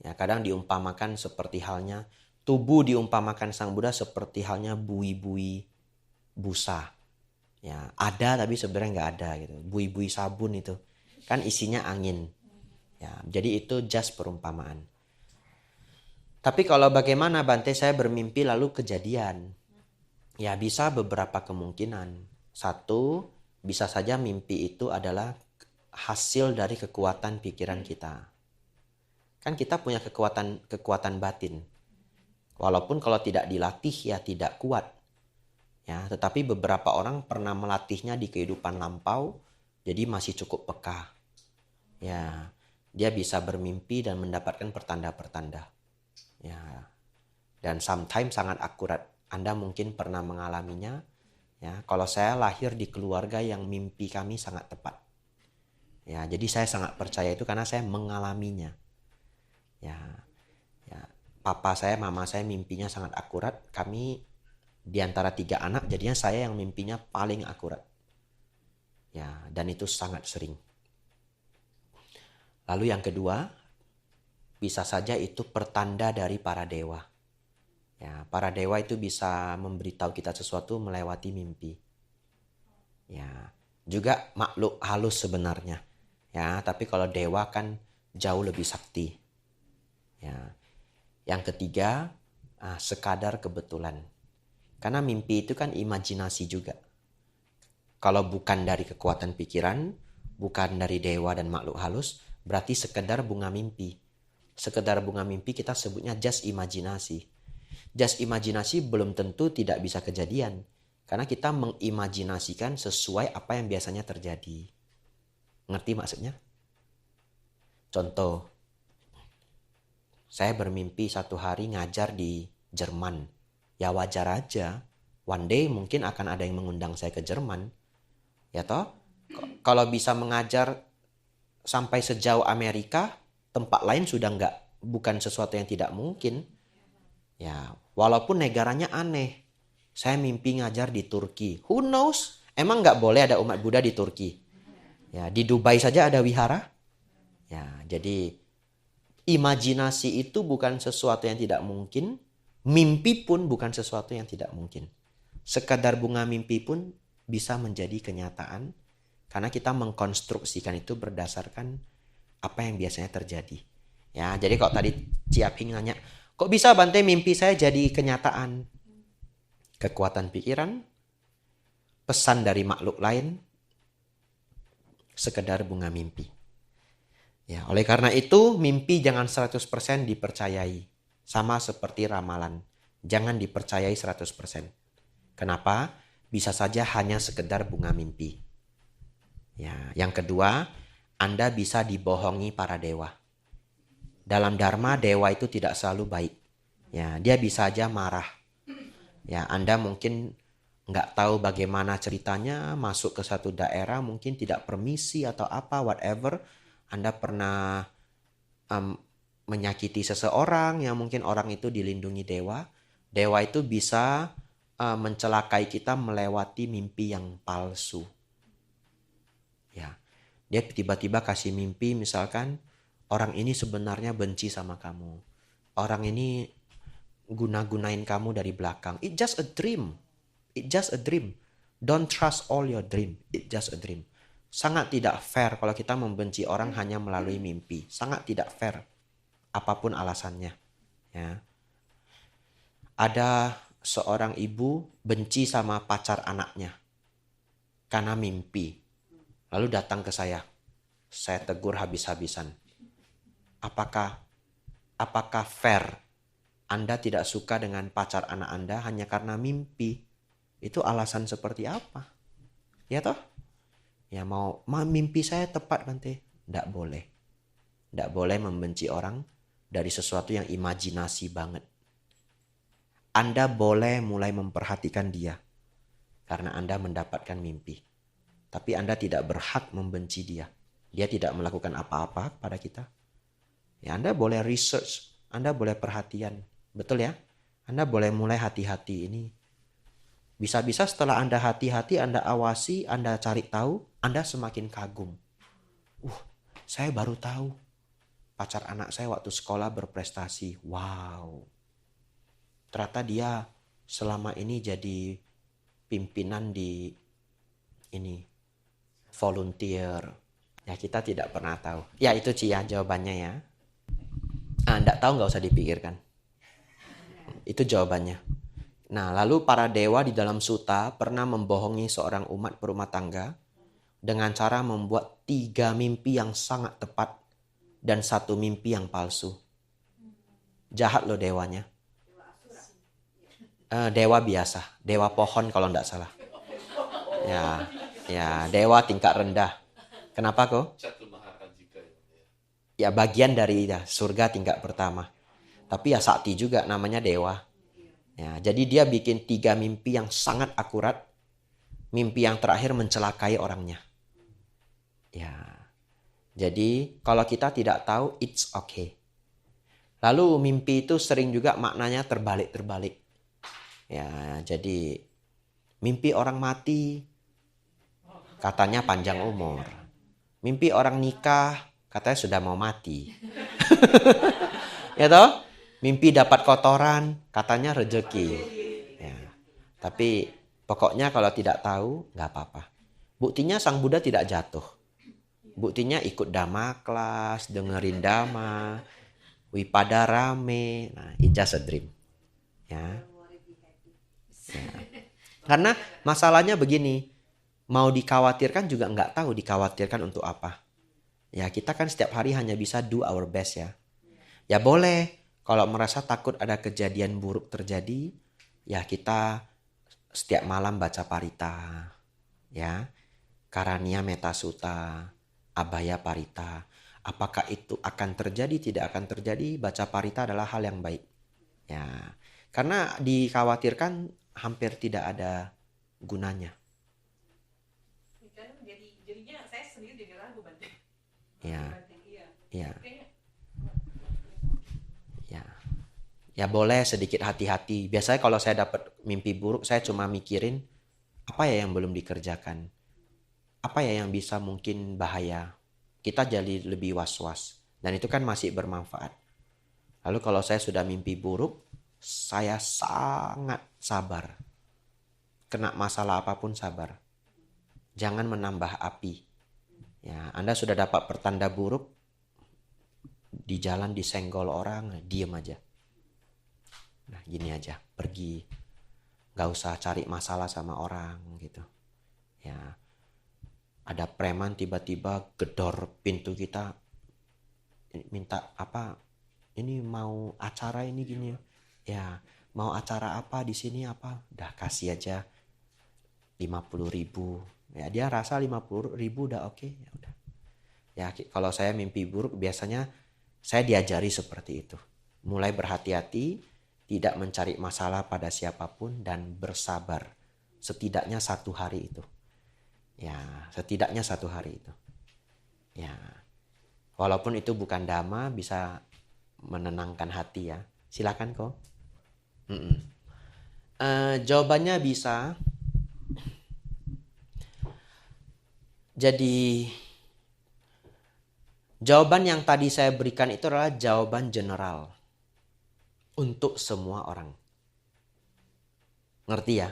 Ya, kadang diumpamakan seperti halnya tubuh, diumpamakan Sang Buddha seperti halnya bui-bui busa. Ya, ada tapi sebenarnya nggak ada gitu. Bui-bui sabun itu kan isinya angin. Ya, jadi itu just perumpamaan. Tapi kalau bagaimana Bante saya bermimpi lalu kejadian? Ya, bisa beberapa kemungkinan. Satu, bisa saja mimpi itu adalah hasil dari kekuatan pikiran kita. Kan kita punya kekuatan batin. Walaupun kalau tidak dilatih ya tidak kuat. Ya, tetapi beberapa orang pernah melatihnya di kehidupan lampau, jadi masih cukup peka. Ya, dia bisa bermimpi dan mendapatkan pertanda-pertanda. Ya. Dan sometimes sangat akurat. Anda mungkin pernah mengalaminya. Ya, kalau saya lahir di keluarga yang mimpi kami sangat tepat. Ya, jadi saya sangat percaya itu karena saya mengalaminya. Ya, papa saya, mama saya mimpinya sangat akurat. Kami di antara 3 anak, jadinya saya yang mimpinya paling akurat. Ya, dan itu sangat sering. Lalu yang kedua, bisa saja itu pertanda dari para dewa. Ya, para dewa itu bisa memberitahu kita sesuatu melewati mimpi. Ya, juga makhluk halus sebenarnya. Ya, tapi kalau dewa kan jauh lebih sakti. Ya. Yang ketiga, sekadar kebetulan. Karena mimpi itu kan imajinasi juga. Kalau bukan dari kekuatan pikiran, bukan dari dewa dan makhluk halus, berarti sekedar bunga mimpi. Sekedar bunga mimpi kita sebutnya just imajinasi. Just imajinasi belum tentu tidak bisa kejadian. Karena kita mengimajinasikan sesuai apa yang biasanya terjadi. Ngerti maksudnya? Contoh, saya bermimpi satu hari ngajar di Jerman. Ya wajar aja. One day mungkin akan ada yang mengundang saya ke Jerman. Ya toh? Kalau bisa mengajar sampai sejauh Amerika, tempat lain sudah bukan sesuatu yang tidak mungkin. Ya, walaupun negaranya aneh. Saya mimpi ngajar di Turki. Who knows? Emang nggak boleh ada umat Buddha di Turki? Ya, di Dubai saja ada wihara. Ya, jadi imajinasi itu bukan sesuatu yang tidak mungkin. Mimpi pun bukan sesuatu yang tidak mungkin. Sekadar bunga mimpi pun bisa menjadi kenyataan karena kita mengkonstruksikan itu berdasarkan apa yang biasanya terjadi. Ya, jadi kalau tadi Ciaping nanya, kok bisa Bante mimpi saya jadi kenyataan? Kekuatan pikiran, pesan dari makhluk lain, sekedar bunga mimpi. Ya, oleh karena itu mimpi jangan 100% dipercayai. Sama seperti ramalan. Jangan dipercayai 100%. Kenapa? Bisa saja hanya sekedar bunga mimpi. Ya, yang kedua, Anda bisa dibohongi para dewa. Dalam dharma, dewa itu tidak selalu baik. Ya, dia bisa aja marah. Ya, Anda mungkin nggak tahu bagaimana ceritanya, masuk ke satu daerah, mungkin tidak permisi atau apa, whatever. Anda pernah menyakiti seseorang yang mungkin orang itu dilindungi dewa. Dewa itu bisa mencelakai kita melewati mimpi yang palsu. Ya, dia tiba-tiba kasih mimpi misalkan orang ini sebenarnya benci sama kamu. Orang ini guna-gunain kamu dari belakang. It's just a dream. It's just a dream. Don't trust all your dream. It's just a dream. Sangat tidak fair kalau kita membenci orang hanya melalui mimpi. Sangat tidak fair. Apapun alasannya. Ya. Ada seorang ibu benci sama pacar anaknya. Karena mimpi. Lalu datang ke saya. Saya tegur habis-habisan. Apakah fair? Anda tidak suka dengan pacar anak Anda hanya karena mimpi. Itu alasan seperti apa? Ya toh? Ya mau mimpi saya tepat Bante. Tidak boleh. Tidak boleh membenci orang dari sesuatu yang imajinasi banget. Anda boleh mulai memperhatikan dia. Karena Anda mendapatkan mimpi. Tapi Anda tidak berhak membenci dia. Dia tidak melakukan apa-apa pada kita. Ya, Anda boleh research. Anda boleh perhatian. Betul ya? Anda boleh mulai hati-hati ini. Bisa-bisa setelah Anda hati-hati, Anda awasi, Anda cari tahu, Anda semakin kagum. Saya baru tahu. Pacar anak saya waktu sekolah berprestasi. Wow. Ternyata dia selama ini jadi pimpinan di ini volunteer. Ya kita tidak pernah tahu. Ya itu Cia jawabannya ya. Enggak tahu nggak usah dipikirkan. Itu jawabannya. Nah lalu para dewa di dalam suta pernah membohongi seorang umat berumah tangga dengan cara membuat 3 mimpi yang sangat tepat dan 1 mimpi yang palsu. Jahat loh dewanya. Dewa biasa, dewa pohon kalau enggak salah. Ya, dewa tingkat rendah. Kenapa kok? Ya bagian dari surga tingkat pertama. Tapi ya sakti juga namanya dewa. Ya, jadi dia bikin 3 mimpi yang sangat akurat. Mimpi yang terakhir mencelakai orangnya. Ya. Jadi kalau kita tidak tahu, it's okay. Lalu mimpi itu sering juga maknanya terbalik-terbalik. Ya, jadi mimpi orang mati katanya panjang umur. Mimpi orang nikah katanya sudah mau mati. Ya toh? Mimpi dapat kotoran katanya rezeki. Ya. Tapi pokoknya kalau tidak tahu nggak apa-apa. Buktinya Sang Buddha tidak jatuh. Buktinya ikut dhamma kelas, dengerin dhamma, wipada rame. Nah, it's just a dream. Ya. Karena masalahnya begini, mau dikhawatirkan juga nggak tahu dikhawatirkan untuk apa. Ya kita kan setiap hari hanya bisa do our best ya. Ya boleh kalau merasa takut ada kejadian buruk terjadi, ya kita setiap malam baca parita, ya Karania Metta Sutta, Abhaya Parita. Apakah itu akan terjadi, tidak akan terjadi, baca parita adalah hal yang baik. Ya, karena dikhawatirkan hampir tidak ada gunanya. Jadinya saya sendiri jadi ragu Bante. Ya. Ya boleh sedikit hati-hati. Biasanya kalau saya dapat mimpi buruk, saya cuma mikirin Apa ya yang belum dikerjakan? Apa ya yang bisa mungkin bahaya? Kita jadi lebih was-was. Dan itu kan masih bermanfaat. Lalu kalau saya sudah mimpi buruk, saya sangat sabar. Kena masalah apapun sabar. Jangan menambah api. Ya, Anda sudah dapat pertanda buruk, di jalan disenggol orang, diem aja. Nah, gini aja, pergi. Gak usah cari masalah sama orang gitu. Ya, ada preman tiba-tiba gedor pintu kita, minta apa? Ini mau acara ini gini. Ya, mau acara apa di sini apa? Udah kasih aja 50.000. Ya, dia rasa 50.000 udah oke. Ya udah. Ya, kalau saya mimpi buruk biasanya saya diajari seperti itu. Mulai berhati-hati, tidak mencari masalah pada siapapun dan bersabar. Setidaknya 1 hari itu. Ya, setidaknya 1 hari itu. Ya, walaupun itu bukan dhamma, bisa menenangkan hati ya. Silakan kok. Jawabannya bisa. Jadi jawaban yang tadi saya berikan itu adalah jawaban general untuk semua orang. Ngerti ya?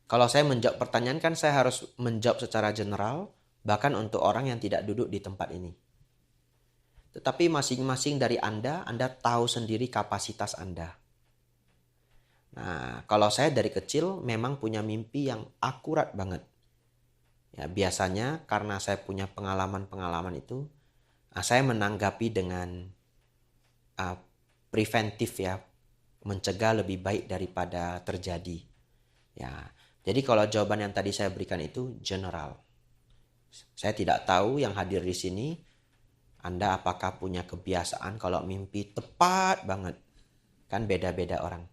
Kalau saya menjawab pertanyaan kan saya harus menjawab secara general, bahkan untuk orang yang tidak duduk di tempat ini. Tetapi masing-masing dari Anda tahu sendiri kapasitas Anda. Nah, kalau saya dari kecil memang punya mimpi yang akurat banget. Ya, biasanya karena saya punya pengalaman-pengalaman itu, saya menanggapi dengan preventif ya, mencegah lebih baik daripada terjadi. Ya, jadi kalau jawaban yang tadi saya berikan itu general. Saya tidak tahu yang hadir di sini, Anda apakah punya kebiasaan kalau mimpi tepat banget. Kan beda-beda orang.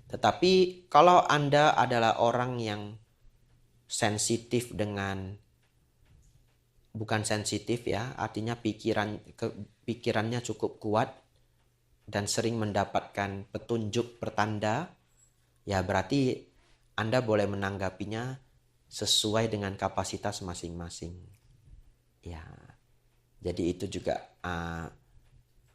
Tetapi kalau Anda adalah orang yang sensitif dengan, bukan sensitif ya, artinya pikirannya cukup kuat dan sering mendapatkan petunjuk pertanda, ya berarti Anda boleh menanggapinya sesuai dengan kapasitas masing-masing. Ya, jadi itu juga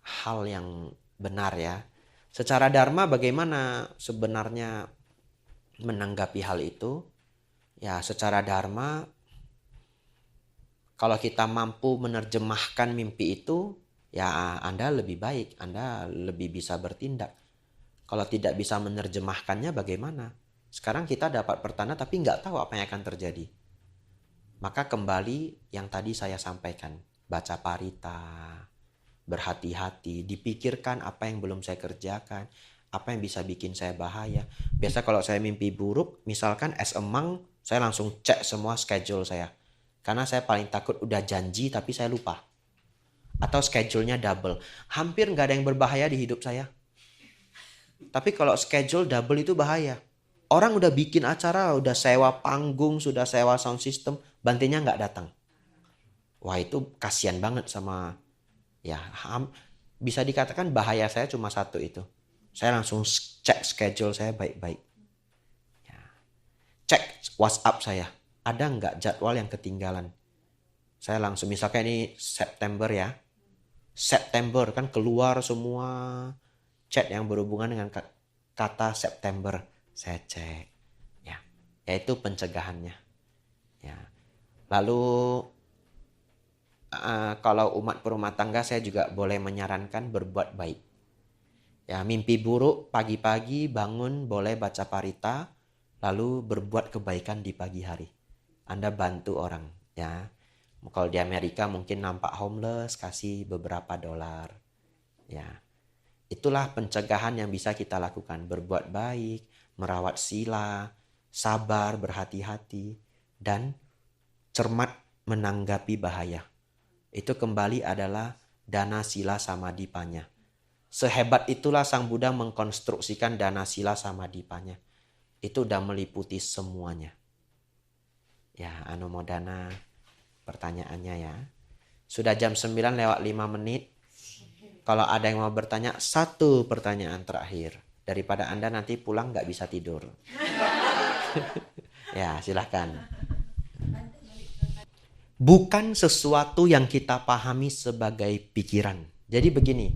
hal yang benar ya. Secara dharma bagaimana sebenarnya menanggapi hal itu? Ya, secara dharma kalau kita mampu menerjemahkan mimpi itu, ya Anda lebih baik, Anda lebih bisa bertindak. Kalau tidak bisa menerjemahkannya bagaimana? Sekarang kita dapat pertanda tapi nggak tahu apa yang akan terjadi. Maka kembali yang tadi saya sampaikan, baca parita, berhati-hati, dipikirkan apa yang belum saya kerjakan, apa yang bisa bikin saya bahaya. Biasa kalau saya mimpi buruk, misalkan as a monk, saya langsung cek semua schedule saya. Karena saya paling takut udah janji tapi saya lupa. Atau schedule-nya double. Hampir nggak ada yang berbahaya di hidup saya. Tapi kalau schedule double itu bahaya. Orang udah bikin acara, udah sewa panggung, sudah sewa sound system, bantinya nggak datang. Wah, itu kasihan banget sama, ya bisa dikatakan bahaya saya cuma satu itu. Saya langsung cek schedule saya baik-baik. Ya. Cek WhatsApp saya. Ada nggak jadwal yang ketinggalan? Saya langsung, misalkan ini September ya. September kan keluar semua chat yang berhubungan dengan kata September. Saya cek. Ya, yaitu pencegahannya. Ya. Lalu kalau umat berumah tangga saya juga boleh menyarankan berbuat baik. Ya, mimpi buruk pagi-pagi bangun boleh baca parita, lalu berbuat kebaikan di pagi hari. Anda bantu orang, ya. Kalau di Amerika mungkin nampak homeless, kasih beberapa dolar. Ya. Itulah pencegahan yang bisa kita lakukan, berbuat baik, merawat sila, sabar, berhati-hati, dan cermat menanggapi bahaya. Itu kembali adalah dana sila samadipanya. Sehebat itulah Sang Buddha mengkonstruksikan dana sila samadipanya. Itu udah meliputi semuanya. Ya, anumodana pertanyaannya ya. Sudah jam 9:05. Kalau ada yang mau bertanya, satu pertanyaan terakhir. Daripada Anda nanti pulang gak bisa tidur. Ya, silahkan. Bukan sesuatu yang kita pahami sebagai pikiran. Jadi begini.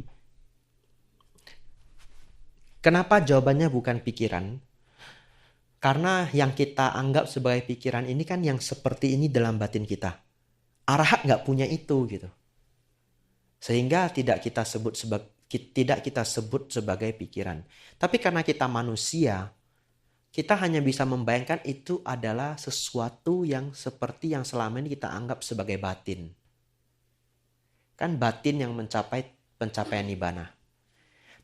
Kenapa jawabannya bukan pikiran? Karena yang kita anggap sebagai pikiran ini kan yang seperti ini dalam batin kita. Arahat nggak punya itu gitu. Sehingga tidak kita sebut sebagai pikiran. Tapi karena kita manusia, kita hanya bisa membayangkan itu adalah sesuatu yang seperti yang selama ini kita anggap sebagai batin. Kan batin yang mencapai pencapaian nibbana.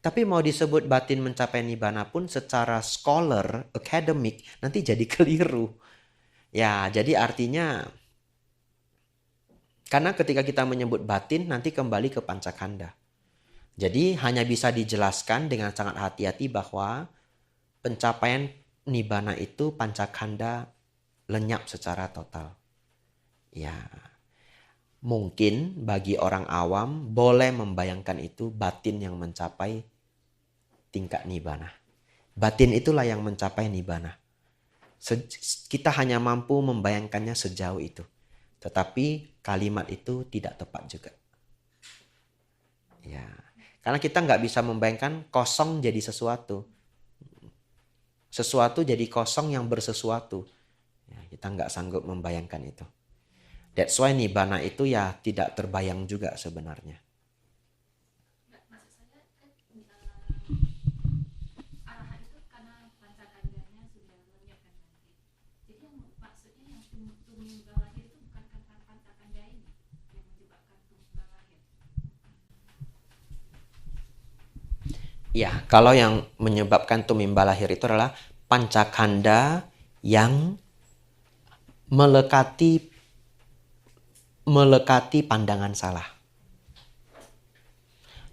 Tapi mau disebut batin mencapai nibbana pun secara scholar, akademik, nanti jadi keliru. Ya, jadi artinya karena ketika kita menyebut batin nanti kembali ke pancakanda. Jadi hanya bisa dijelaskan dengan sangat hati-hati bahwa pencapaian nibbana itu pancakanda lenyap secara total. Ya, mungkin bagi orang awam boleh membayangkan itu batin yang mencapai tingkat nibbana. Batin itulah yang mencapai nibbana. Kita hanya mampu membayangkannya sejauh itu. Tetapi kalimat itu tidak tepat juga. Ya, karena kita nggak bisa membayangkan kosong jadi sesuatu. Sesuatu jadi kosong yang bersesuatu. Ya, kita nggak sanggup membayangkan itu. That's why nibbana itu ya tidak terbayang juga sebenarnya. Maksud saya kan arahan itu karena pancakandanya sudah lenyap kan nanti. Jadi yang maksudnya yang tumimba lahir itu bukan karena pancakanda ini yang menyebabkan tumimba lahir. Ya, kalau yang menyebabkan tumimba lahir itu adalah pancakanda yang melekati pandangan salah.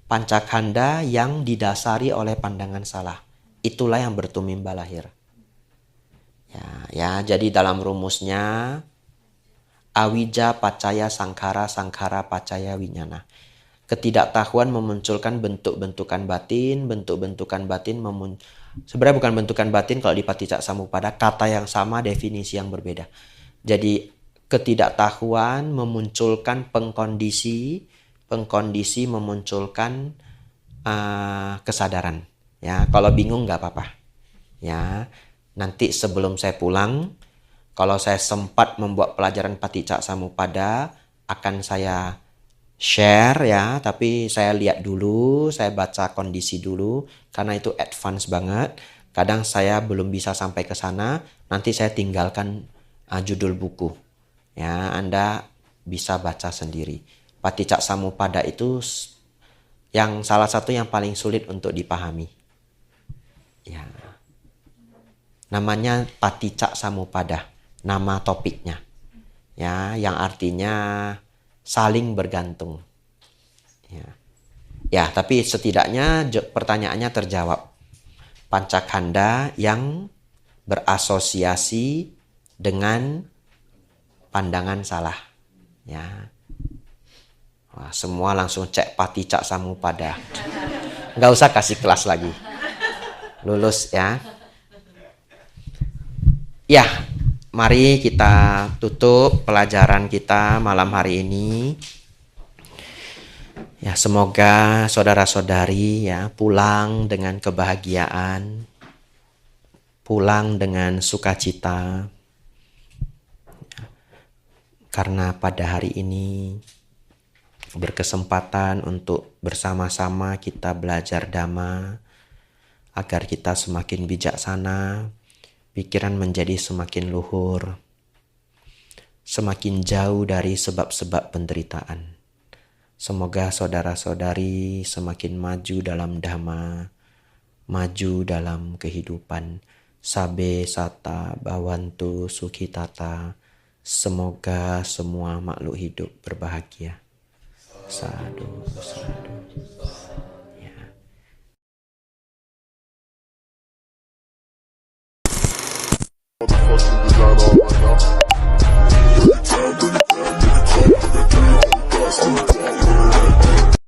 Pancakanda yang didasari oleh pandangan salah. Itulah yang bertumimba lahir. Ya, jadi dalam rumusnya awija pacaya sangkara, sangkara pacaya winyana. Ketidaktahuan memunculkan bentuk-bentukan batin, sebenarnya bukan bentukan batin kalau di Paticca Samuppada, kata yang sama, definisi yang berbeda. Jadi ketidaktahuan memunculkan pengkondisi memunculkan kesadaran. Ya, kalau bingung nggak apa-apa. Ya, nanti sebelum saya pulang, kalau saya sempat membuat pelajaran Paticca Samuppada, akan saya share ya, tapi saya lihat dulu, saya baca kondisi dulu, karena itu advance banget. Kadang saya belum bisa sampai ke sana, nanti saya tinggalkan judul buku. Ya, Anda bisa baca sendiri. Paticca Samuppada itu yang salah satu yang paling sulit untuk dipahami. Ya. Namanya Paticca Samuppada, nama topiknya. Ya, yang artinya saling bergantung. Ya, tapi setidaknya pertanyaannya terjawab. Pancakanda yang berasosiasi dengan pandangan salah. Ya. Wah, semua langsung cek Paticca Samuppada. Nggak usah kasih kelas lagi. Lulus ya. Ya, mari kita tutup pelajaran kita malam hari ini. Ya, semoga saudara-saudari ya pulang dengan kebahagiaan, pulang dengan sukacita. Karena pada hari ini berkesempatan untuk bersama-sama kita belajar Dhamma agar kita semakin bijaksana, pikiran menjadi semakin luhur, semakin jauh dari sebab-sebab penderitaan. Semoga saudara-saudari semakin maju dalam Dhamma, maju dalam kehidupan. Sabe sata bawantu sukhitata. Semoga semua makhluk hidup berbahagia. Sadu, sadu. Ya.